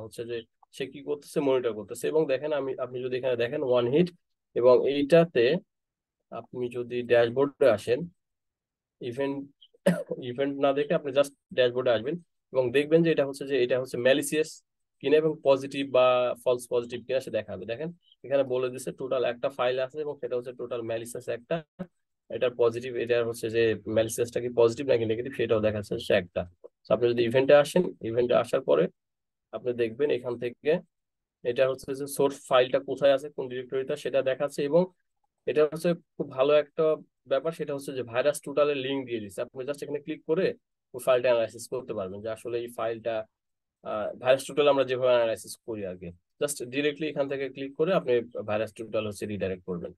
হচ্ছে যে সে কি করতেছে, মনিটর করতেছে। এবং দেখেন আপনি যদি এখানে দেখেন ওয়ান হিট, এবং এইটাতে আপনি যদি ড্যাশবোর্ডে আসেন, ইভেন্ট ইভেন্ট না দেখে আপনি জাস্ট ড্যাশবোর্ডে আসবেন এবং দেখবেন যে এটা হচ্ছে ম্যালিসিয়াস কিনা এবং পজিটিভ বা ফলস পজিটিভ কিনা সে দেখাবে। দেখেন এখানে বলে দিচ্ছে টোটাল একটা ফাইল আছে এবং সেটা হচ্ছে টোটাল ম্যালিসিয়াস একটা, এটার পজিটিভ, এটা হচ্ছে যে ম্যালিসিয়াসটা কি পজিটিভ নাকি নেগেটিভ সেটাও দেখাচ্ছে সে একটা। তো আপনি যদি ইভেন্টে আসেন, ইভেন্টে আসার পরে আপনি দেখবেন এখান থেকে এটা হচ্ছে যে সোর্স ফাইলটা কোথায় আছে, কোন ডিরেক্টরিটা সেটা দেখাচ্ছে। এবং এটা হচ্ছে খুব ভালো একটা ব্যাপার, সেটা হচ্ছে যে ভাইরাস টোটালের লিঙ্ক দিয়ে দিচ্ছে। আপনি জাস্ট এখানে ক্লিক করে ওই ফাইলটা অ্যানালাইসিস করতে পারবেন যে আসলে এই ফাইলটা ভাইরাস টোটাল আমরা যেভাবে অ্যানালাইসিস করি আর কি, জাস্ট ডিরেক্টলি এখান থেকে ক্লিক করে আপনি ভাইরাস টোটাল হচ্ছে রিডাইরেক্ট করবেন।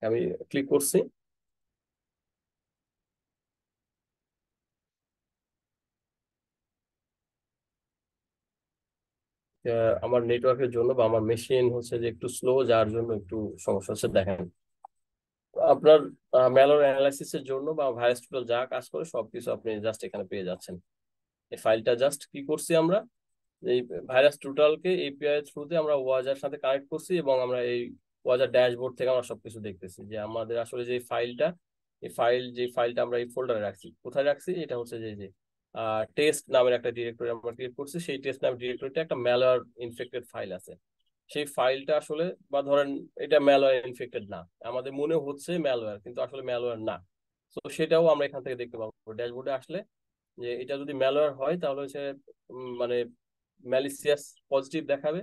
আমি ক্লিক করছি। আমার নেটওয়ার্কের জন্য বা আমার মেশিন হচ্ছে যে একটু স্লো, যার জন্য একটু সমস্যা হচ্ছে। দেখেন আপনার ম্যালওয়্যার অ্যানালাইসিসের জন্য বা ভাইরাস টোটাল যা কাজ করে সবকিছু আপনি জাস্ট এখানে পেয়ে যাচ্ছেন। এই ফাইলটা জাস্ট কি করছি আমরা, এই ভাইরাস টোটালকে এপিআই এর থ্রুতে আমরা ওয়াজার সাথে কানেক্ট করছি এবং আমরা এই ওয়াজার ড্যাশবোর্ড থেকে আমরা সবকিছু দেখতেছি যে আমাদের আসলে যে ফাইলটা, যে ফাইলটা আমরা এই ফোল্ডারে রাখছি, কোথায় রাখছি, এটা হচ্ছে যে টেস্ট নামের একটা ডিরেক্টরি আমরা ক্রিয়েট করছি। সেই টেস্ট নামের ডিরেক্টরিতে একটা ম্যালওয়্যার ইনফেক্টেড ফাইল আছে। সেই ফাইলটা আসলে, বা ধরেন এটা ম্যালওয়্যার ইনফেক্টেড না, আমাদের মনে হচ্ছে ম্যালওয়্যার কিন্তু আসলে ম্যালওয়্যার না। তো সেটাও আমরা এখান থেকে দেখতে পাবো ড্যাশবোর্ডে আসলে, যে এটা যদি ম্যালওয়্যার হয় তাহলে হচ্ছে মানে ম্যালিসিয়াস পজিটিভ দেখাবে।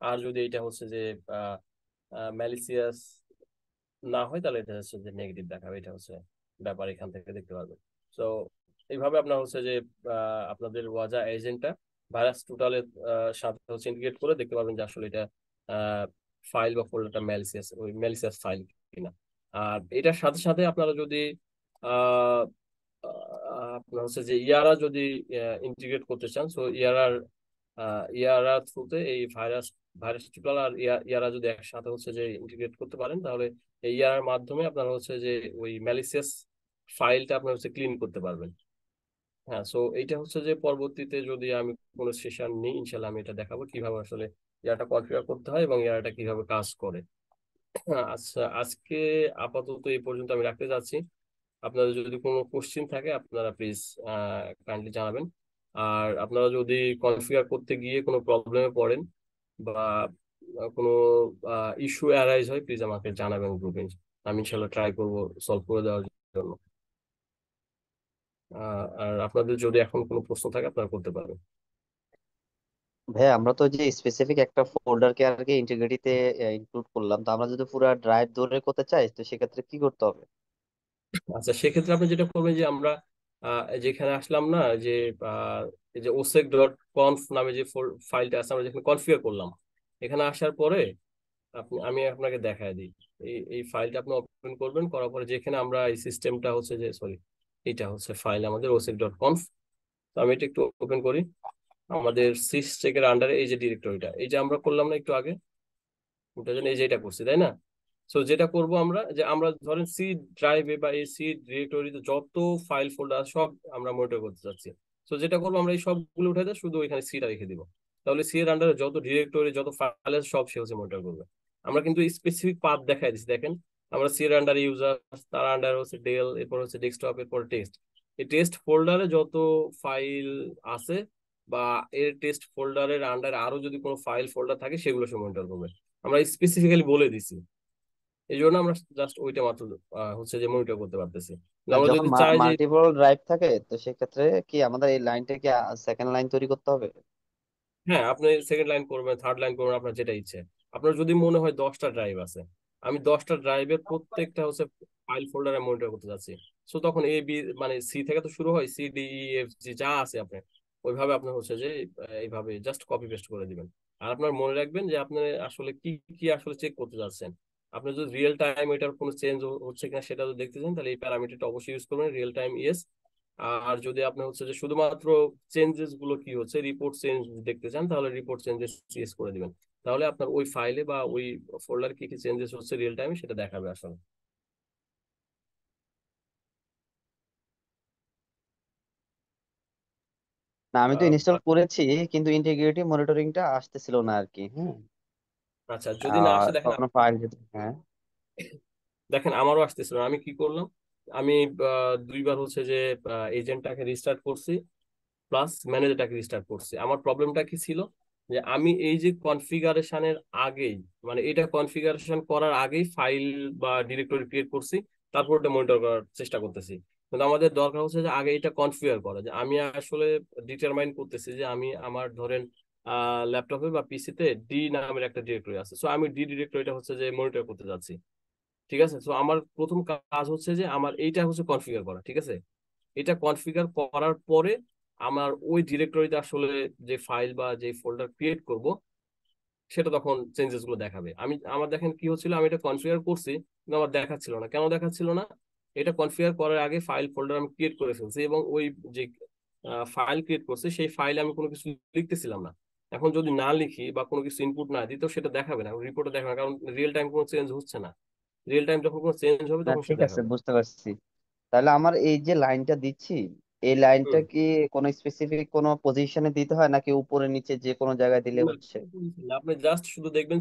আর যদি এটা হচ্ছে যে ম্যালিসিয়াস না হয় তাহলে এটা হচ্ছে যে নেগেটিভ দেখাবে। এটা হচ্ছে ব্যাপার, এখান থেকে দেখতে পারবেন। তো এইভাবে আপনার হচ্ছে যে আপনাদের ওয়াজা এজেন্টটা ভাইরাস টোটালের সাথে হচ্ছে ইন্টিগ্রেট করে দেখতে পারবেন যে আসলে এটা ফাইল বা ফোল্ডারটা ম্যালিসিয়াস, ওই ম্যালিসিয়াস ফাইল কিনা। আর এটার সাথে সাথে আপনারা যদি আহ আপনার হচ্ছে যে ইয়ারা যদি ইন্টিগ্রেট করতে চান, সো ইয়ারা থ্রুতে এই ভাইরাস টিউটোরিয়াল আর ইয়ারা যদি একসাথে হচ্ছে যে ইন্টিগ্রেট করতে পারেন, তাহলে এই ইয়ার মাধ্যমে আপনারা হচ্ছে যে ওই ম্যালিসিয়াস ফাইলটা আপনার হচ্ছে ক্লিন করতে পারবেন। হ্যাঁ, সো এইটা হচ্ছে যে পরবর্তীতে যদি আমি কোনো সেশন নিই ইনশাল্লাহ আমি এটা দেখাবো কিভাবে আসলে ইয়াটা কনফিগার করতে হয় এবং ইয়াটা কিভাবে কাজ করে। আচ্ছা, আজকে আপাতত এই পর্যন্ত আমি রাখতে চাচ্ছি। আপনাদের যদি কোনো কোশ্চিন থাকে আপনারা প্লিজ কাইন্ডলি জানাবেন। আর আপনারা যদি কনফিগার করতে গিয়ে কোনো প্রবলেমে পড়েন বা কোনো ইস্যু অ্যারাইজ হয়, প্লিজ আমাকে জানাবেন গ্রুপে। আমি ইনশাল্লাহ ট্রাই করবো সলভ করে দেওয়ার জন্য। আর আপনাদের যদি এখন কোনো প্রশ্ন থাকে আপনারা করতে পারেন। ভাই আমরা তো যে স্পেসিফিক একটা ফোল্ডারকে আর কি ইন্টিগ্রিটিতে ইনক্লুড করলাম, তো আমরা যদি পুরো ড্রাইভ ধরে করতে চাই তো সেক্ষেত্রে কি করতে হবে? আচ্ছা, সেক্ষেত্রে আপনি যেটা করবেন যে আমরা যেখানে আসলাম না, যে এই যে ওসেক ডট কনফ নামে যে ফাইলটা আছে আমরা যেখানে কনফিগার করলাম, এখানে আসার পরে আমি আপনাকে দেখায় দিই। এই ফাইলটা আপনি ওপেন করবেন, করার পরে যেখানে আমরা এই সিস্টেমটা হচ্ছে যে সরি, এটা হচ্ছে ফাইল আমাদের ওসেক ডট কনফ। তো আমি এটা একটু ওপেন করি। আমাদের সিসটেকের আন্ডারে এই যে ডিরেক্টরিটা, এই যে আমরা করলাম না একটু আগে, ওটার জন্য এই যে এটা করছি, তাই না? সো যেটা করব আমরা, যে আমরা ধরেন সি ড্রাইভে বা এই সি ডিরেক্টরিতে যত ফাইল ফোল্ডার সব আমরা মনিটর করতে চাচ্ছি। সো যেটা করবো আমরা এই সবগুলো উঠে দেয়, শুধু ওইখানে সিটা রেখে দিব। তাহলে সি এর আন্ডারে যত ডিরেক্টরি যত ফাইল আছে সব সে হচ্ছে মনিটর করবে। আমরা কিন্তু স্পেসিফিক পাথ দেখাই দিচ্ছি, দেখেন আমরা সি এর আন্ডারে ইউজার, তার আন্ডারে হচ্ছে ডেল, এরপর হচ্ছে ডেস্কটপ, এরপর টেস্ট। এই টেস্ট ফোল্ডারে যত ফাইল আছে বা এর টেস্ট ফোল্ডারের আন্ডারে আরো যদি কোনো ফাইল ফোল্ডার থাকে সেগুলো সে মনিটর করবে। আমরা স্পেসিফিক্যালি বলে দিছি, এই জন্য আমরা জাস্ট ওইটা মাত্র হচ্ছে যে মনিটর করতে পারতেছি। আর আমরা যখন যদি চাই যে, মাল্টিপল ড্রাইভ থাকে তো সেক্ষেত্রে কি আমাদের এই লাইনটা কি সেকেন্ড লাইন তৈরি করতে হবে? হ্যাঁ আপনি সেকেন্ড লাইন করবেন, থার্ড লাইন করবেন, আপনার যেটা ইচ্ছে। আপনার যদি মনে হয় 10টা ড্রাইভ আছে, আমি 10টা ড্রাইভের প্রত্যেকটা হচ্ছে ফাইল ফোল্ডারে মনিটর করতে যাচ্ছি, সো তখন এ বি মানে সি থেকে তো শুরু হয়, C D E F G যা আছে আপনি ওইভাবে আপনি হচ্ছে যে এইভাবে জাস্ট কপি পেস্ট করে দিবেন। আর আপনার মনে রাখবেন যে আপনি আসলে কি কি আসলে চেক করতে যাচ্ছেন। আপনি যদি রিয়েল টাইম এটার কোনো চেঞ্জ হচ্ছে কিনা সেটা যদি দেখতে চান, তাহলে এই প্যারামিটারটা অবশ্যই ইউজ করবেন, রিয়েল টাইম ইয়েস। আর যদি আপনি হচ্ছে যে শুধুমাত্র চেঞ্জেস গুলো কি হচ্ছে রিপোর্ট চেঞ্জ দেখতে চান, তাহলে রিপোর্ট চেঞ্জেস সিএস করে দিবেন। তাহলে আপনার ওই ফাইলে বা ওই ফোল্ডার কি কি চেঞ্জেস হচ্ছে রিয়েল টাইমে সেটা দেখাবে আসলে। না আমি তো আহ, ইনস্টল করেছি, কিন্তু ইন্টিগ্রিটি মনিটরিংটা আসতেছিল না আর কি। হ্যাঁ। আচ্ছা, যদি না আসে দেখেন, কোনো ফাইল যদি, হ্যাঁ। দেখেন আমারও আসতেছিল না। আমি কি করলাম, আমি দুইবার হচ্ছে যে এজেন্টটাকে রিস্টার্ট করছি, প্লাস ম্যানেজারটাকে রিস্টার্ট করছি। আমার প্রবলেমটা কি ছিল, যে আমি এই যে কনফিগারেশনের আগেই, মানে এটা কনফিগারেশন করার আগেই ফাইল বা ডিরেক্টরি ক্রিয়েট করছি, তারপর ওটা মনিটর করার চেষ্টা করতেছি। কিন্তু আমাদের দরকার হচ্ছে যে আগে এটা কনফিগার করা, যে আমি আসলে ডিটারমাইন করতেছি যে আমি আমার ধরেন ল্যাপটপে বা পিসিতে ডি নামের একটা ডিরেক্টরি আছে, সো আমি ডি ডিরেক্টরিটা হচ্ছে যে মনিটর করতে যাচ্ছি। ঠিক আছে, তো আমার প্রথম কাজ হচ্ছে যে আমার এইটা হচ্ছে কনফিগার করা। ঠিক আছে, এটা কনফিগার করার পরে আমার ওই ডিরেক্টরিতে আসলে যে ফাইল বা যে ফোল্ডার ক্রিয়েট করব, সেটা তখন চেঞ্জেস গুলো দেখাবে। আমার দেখেন কি হচ্ছিল, আমি এটা কনফিগার করছি কিন্তু আমার দেখাচ্ছিল না। কেন দেখাচ্ছিল না? এটা কনফিগার করার আগে ফাইল ফোল্ডার আমি ক্রিয়েট করে ফেলছি, এবং ওই যে ফাইল ক্রিয়েট করছি সেই ফাইলে আমি কোনো কিছু লিখতেছিলাম না। এখন যদি না লিখি বা কোনো কিছু ইনপুট না দিই, তো সেটা দেখাবে না, রিপোর্টে দেখাবে না, কারণ রিয়েল টাইম কোনো চেঞ্জ হচ্ছে না। রিয়েল টাইম যখন কোনো চেঞ্জ হবে না তখন ঠিক সেটা আছে, দেখাবে। বুঝতে পারছি। তাহলে আমার এই যে লাইনটা দিচ্ছি, এই লাইনটা হুম। কি কোনো স্পেসিফিক কোনো পজিশনে দিতে হয়, নাকি উপরে নিচে যে কোনো জায়গায় দিলে না, হচ্ছে? আপনি জাস্ট শুধু দেখবেন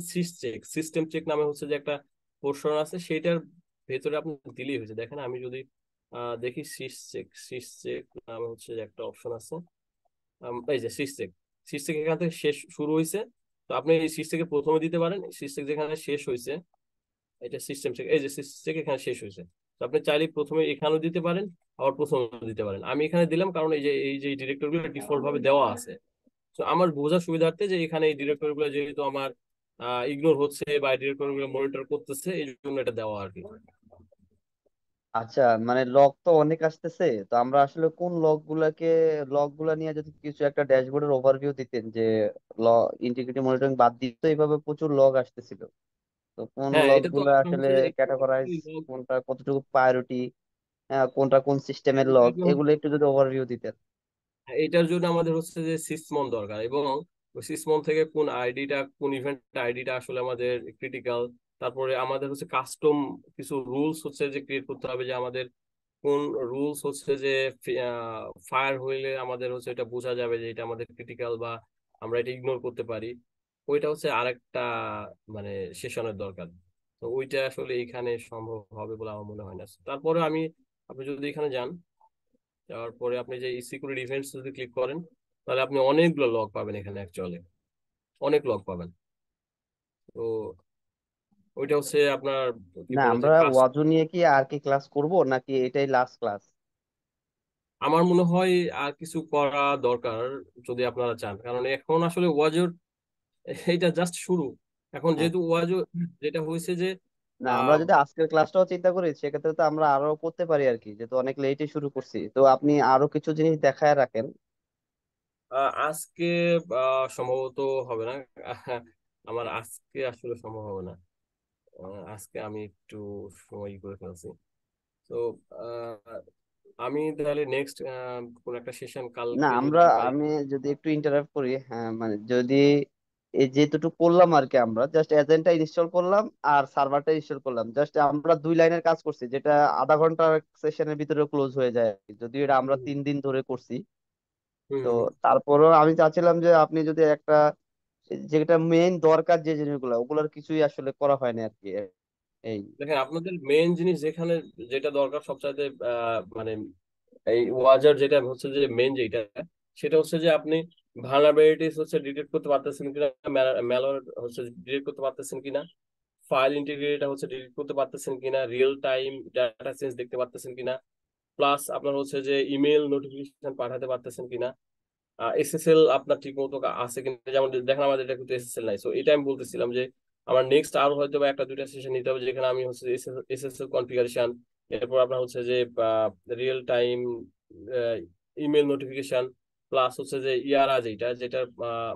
সিস্টেম চেক নামে হচ্ছে যে একটা পোর্শন আছে, সেইটার ভেতরে আপনি দিলেই হয়েছে। দেখেন আমি যদি দেখি, সিস চেক নামে হচ্ছে যে একটা অপশন আছে। এই যে সিস চেক এখান থেকে শেষ শুরু হয়েছে, তো আপনি এই সিস চেকের প্রথমে দিতে পারেন। সিস চেক যেখানে শেষ হয়েছে, এটা সিস্টেম চেক, এই যে সিস চেক এখানে শেষ হয়েছে, তো আপনি চাইলে প্রথমে এখানেও দিতে পারেন, আবার প্রথমে দিতে পারেন। আমি এখানে দিলাম কারণ এই যে ডিরেক্টর গুলো ডিফল্ট ভাবে দেওয়া আছে। তো আমার বোঝার সুবিধার্থে যে এখানে এই ডিরেক্টরি গুলো যেহেতু আমার ইগনোর হচ্ছে বা ডিরেক্টরি গুলো মনিটর করতেছে, এই জন্য এটা দেওয়া আর কি। আচ্ছা, মানে লগ তো অনেক আসতেছে, তো আমরা আসলে কোন লগ গুলা নিয়ে যদি কিছু একটা ড্যাশবোর্ডের ওভারভিউ দিতেন যে ল ইন্টিগ্রিটি মনিটরিং বাদ দিয়ে তো এইভাবে প্রচুর লগ আসতেছিল, তো কোন হ্যাঁ, লগ এটা তো গুলা আপনার আসলে হচ্ছে যে ক্যাটাগরাইজ, কোনটা কতটুকু প্রায়োরিটি, কোনটা কোন সিস্টেমের লগ, এগুলো একটু যদি ওভারভিউ দিতেন। এটার জন্য আমাদের হচ্ছে যে সিসমন দরকার, এবং ওই সিসমন থেকে কোন আইডিটা, কোন ইভেন্ট আইডিটা আসলে আমাদের ক্রিটিক্যাল। তারপরে আমাদের হচ্ছে কাস্টম কিছু রুলস হচ্ছে যে ক্রিয়েট করতে হবে, যে আমাদের কোন রুলস হচ্ছে যে ফায়ার হইলে আমাদের হচ্ছে এটা বোঝা যাবে যে এটা আমাদের ক্রিটিক্যাল, বা আমরা এটা ইগনোর করতে পারি। ওইটা হচ্ছে আরেকটা মানে সেশনের দরকার। তো ওইটা আসলে এখানে সম্ভব হবে বলে আমার মনে হয় না। তারপরে আপনি যদি এখানে যান, যাওয়ার পরে আপনি যে সিকিউরিটি ইভেন্টস যদি ক্লিক করেন, তাহলে আপনি অনেকগুলো লগ পাবেন এখানে, অ্যাকচুয়ালি অনেক লগ পাবেন। তো ওইটা হচ্ছে আপনার কি না বলে যে আমরা কাজ। ওয়াজু নিয়ে কি আর কি ক্লাস করব, নাকি এটাই লাস্ট ক্লাস? আমার মনে হয় আর কিছু করা দরকার যদি আপনারা চান, কারণ এখন আসলে ওয়াজুর এইটা জাস্ট শুরু। এখন যেহেতু ওয়াজু যেটা হয়েছে যে না আমরা আহ, যদি আজকের ক্লাসটাও চিন্তা করি, সেক্ষেত্রে তো আমরা আরো করতে পারি আর কি, যেহেতু অনেক লেটে শুরু করছি। তো আপনি আরো কিছু জিনিস দেখায় রাখেন। আজকে সম্ভবত হবে না। আমার আজকে আসলে সম্ভব হবে না। আজকে আমি একটু সময় করে ফেলছি। তো আমি তাহলে নেক্সট কোন একটা সেশন না কালকে যদি আমরা, পাই। আমি যদি একটু ইন্টারাপ্ট করি, হ্যাঁ মানে যদি এই যেটুকু করলাম আর কি, আমরা জাস্ট এজেন্টটা ইনস্টল করলাম আর সার্ভারটা ইনস্টল করলাম, জাস্ট আমরা 2 লাইনের কাজ করছি, যেটা আধা ঘন্টা সেশনের ভিতরে ক্লোজ হয়ে যায় আর কি। যদিও এটা আমরা হুম 3 দিন ধরে করছি। হুম তো হুম। তারপরেও আমি চাচ্ছিলাম যে আপনি যদি একটা, যেটা মেইন দরকার যে জিনিসগুলো, ওগুলোর কিছুই আসলে করা হয়নি আর কি। এই দেখেন আপনাদের মেইন জিনিস যেখানে, যেটা দরকার সবচাইতে মানে এই ওয়াজার যেটা হচ্ছে যে মেইন যেটা, সেটা হচ্ছে যে আপনি ভালনারেবিলিটিস হচ্ছে ডিটেক্ট করতে পারতেছেন কিনা, ম্যালওয়্যার হচ্ছে ডিটেক্ট করতে পারতেছেন কিনা, ফাইল ইন্টিগ্রিটিটা হচ্ছে ডিটেক্ট করতে পারতেছেন কিনা, রিয়েল টাইম ডাটা চেঞ্জ দেখতে পারতেছেন কিনা, প্লাস আপনার হচ্ছে যে ইমেল নোটিফিকেশন পাঠাতে পারতেছেন কিনা, এসএসএল আপনার ঠিক মতো আছে কিনা। যেমন দেখেন আমাদের এটা কিন্তু এসএসএল নাই, সো এটা আমি বলতেছিলাম যে আমার নেক্সট আরো হয়তো বা একটা দুইটা সেশন নিতে হবে, যেখানে আমি হচ্ছে এসএসএল কনফিগারেশন, এরপর আপনার হচ্ছে যে real time email notification, plus হচ্ছে যে ইয়ারা যেটার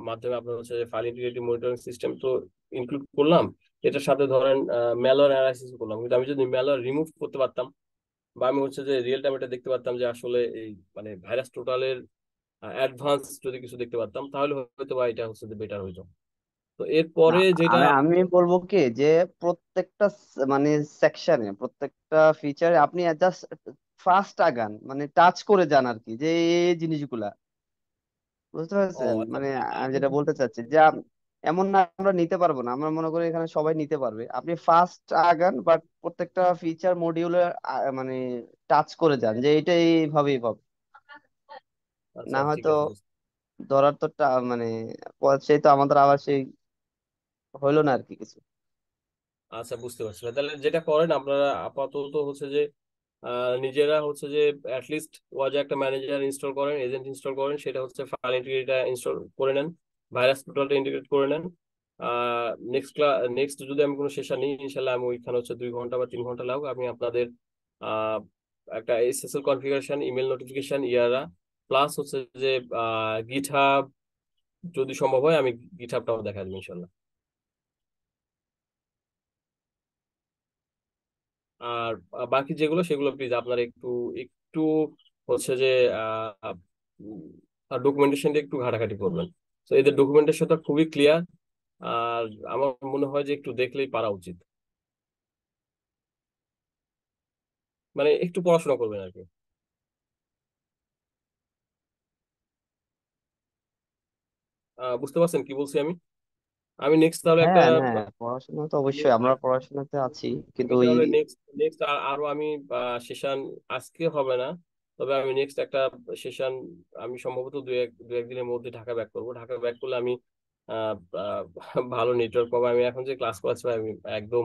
মাধ্যমে আপনার হচ্ছে ফাইল ইন্টিগ্রিটি মনিটরিং সিস্টেম তো ইনক্লুড করলাম। এটার সাথে ধরেন ম্যালওয়্যার অ্যানালাইসিস করলাম, কিন্তু আমি যদি ম্যালওয়্যার রিমুভ করতে পারতাম, বা আমি হচ্ছে যে রিয়েল টাইম এটা দেখতে পারতাম যে আসলে এই মানে ভাইরাস টোটালের অ্যাডভান্স যদি কিছু দেখতে পারতাম, তাহলে হয়তো বা এটা হচ্ছে বেটার হইতো। তো না এরপরে যেটা, আমি বলবো কি যে প্রত্যেকটা মানে সেকশনে, প্রত্যেকটা ফিচারে আপনি জাস্ট ফার্স্ট আগান, মানে টাচ করে যান আর কি, যে এই জিনিসগুলা বুঝতে ও পারছেন? আচ্ছা, মানে বুঝতে আমি পারছি। যেটা বলতে চাচ্ছি যে এমন না আমরা নিতে পারবো না, আমরা মনে করি এখানে সবাই নিতে পারবে, আপনি ফার্স্ট আগান বাট প্রত্যেকটা ফিচার মডিউলে মানে টাচ করে যান যে এটা এইভাবেই পাবে। আচ্ছা না ঠিক হয়তো আছে, ধরার তো মানে সেই তো আমাদের আবার সেই হইলো না আর কি কিছু। আচ্ছা বুঝতে পারছি ভাই। তাহলে যেটা করেন আপনারা আপাতত হচ্ছে যে নিজেরা হচ্ছে যে অ্যাটলিস্ট ওয়াজে একটা ম্যানেজার ইনস্টল করেন, এজেন্ট ইনস্টল করেন, সেটা হচ্ছে ফাইল ইন্টিগ্রেটরটা ইনস্টল করে নেন, ভাইরাস টোটালটা ইন্টিগ্রেট করে নেন। নেক্সট যদি আমি কোনো সেশন নিই, ইনশাল্লাহ আমি ওইখানে হচ্ছে 2 ঘন্টা বা 3 ঘন্টা লাগুক, আমি আপনাদের আহ, একটা এসএসএল কনফিগারেশন, ইমেল নোটিফিকেশন, ইয়ারা প্লাস হচ্ছে যে গিটহাব, যদি সম্ভব হয় আমি গিটহাবটাও দেখা দেবো ইনশাল্লাহ। আর বাকি যেগুলো সেগুলো প্লিজ আপনারা একটু একটু হচ্ছে যে ডকুমেন্টেশনটা একটু ঘাটাঘাটি করবেন। তো এদের ডকুমেন্টেশনটা খুবই ক্লিয়ার, আর আমার মনে হয় যে একটু দেখলেই পারা উচিত, মানে একটু পড়াশোনা করবেন আর কি। বুঝতে পারছেন কি বলছি আমি? আমি নেক্সট তাহলে একটা, হ্যাঁ হ্যাঁ, পড়াশোনা তো অবশ্যই, আমরা পড়াশোনাতে আছি, কিন্তু আমি ওই তাহলে নেক্সট নেক্সট আরো আমি সেশন আজকে হবে না, তবে আমি নেক্সট একটা সেশন, আমি সম্ভবত দু একদিনের মধ্যে ঢাকা ব্যাক করবো। ঢাকা ব্যাক করলে আমি আহ, আহ, ভালো নেটওয়ার্ক পাবো। আমি এখন যে ক্লাস করাচ্ছি ভাই, আমি একদম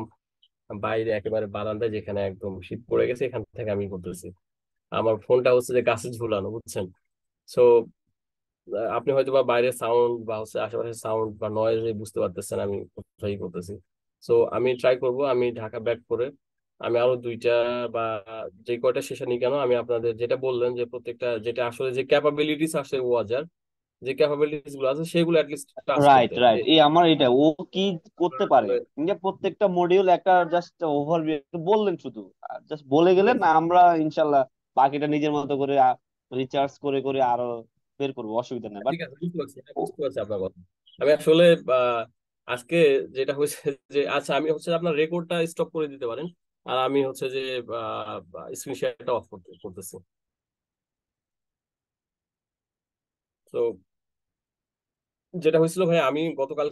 বাইরে একেবারে বারান্দায়, যেখানে একদম শীত পড়ে গেছে, এখান থেকে আমি করতেছি। আমার ফোনটা হচ্ছে যে গাছে ঝুলানো, বুঝছেন? সো আপনি হয়তো বা বাইরের সাউন্ড বা হচ্ছে আশেপাশের সাউন্ড বা নয়েজ বুঝতে পারতেছেন আমি কোথায় করতেছি। সো আমি ট্রাই করব, আমি ঢাকা ব্যাক করে আমি আরো 2টা বা যে কয়টা সেশন নিই কেন, আমি আপনাদের যেটা বললেন যে প্রত্যেকটা যেটা আসলে যে ক্যাপাবিলিটিস আছে ওয়াজার, যে ক্যাপাবিলিটিস গুলো আছে সেগুলো অ্যাটলিস্ট টাচ রাইট করতে রাইট, এই আমার এটা ও কি করতে পারে, আসলে। যে প্রত্যেকটা মডিউল একটা জাস্ট ওভারভিউ বললেন, শুধু জাস্ট বলে ঠিক গেলেন, আছে, আমরা ইনশাল্লাহ বাকিটা নিজের মতো করে রিচার্জ করে করে আরো বের করবো, অসুবিধা নেই বাট। ঠিক আছে, বুঝতে পারছি, হ্যাঁ, বুঝতে পারছি আপনার কথা। আমি আসলে আহ, আজকে যেটা হয়েছে যে আচ্ছা, আমি হচ্ছে আপনার রেকর্ডটা স্টপ করে দিতে পারেন, আর আমি হচ্ছে যে স্ক্রিন শেয়ারটা অফ করতেছি। তো যেটা হয়েছিল ভাই, আমি গতকাল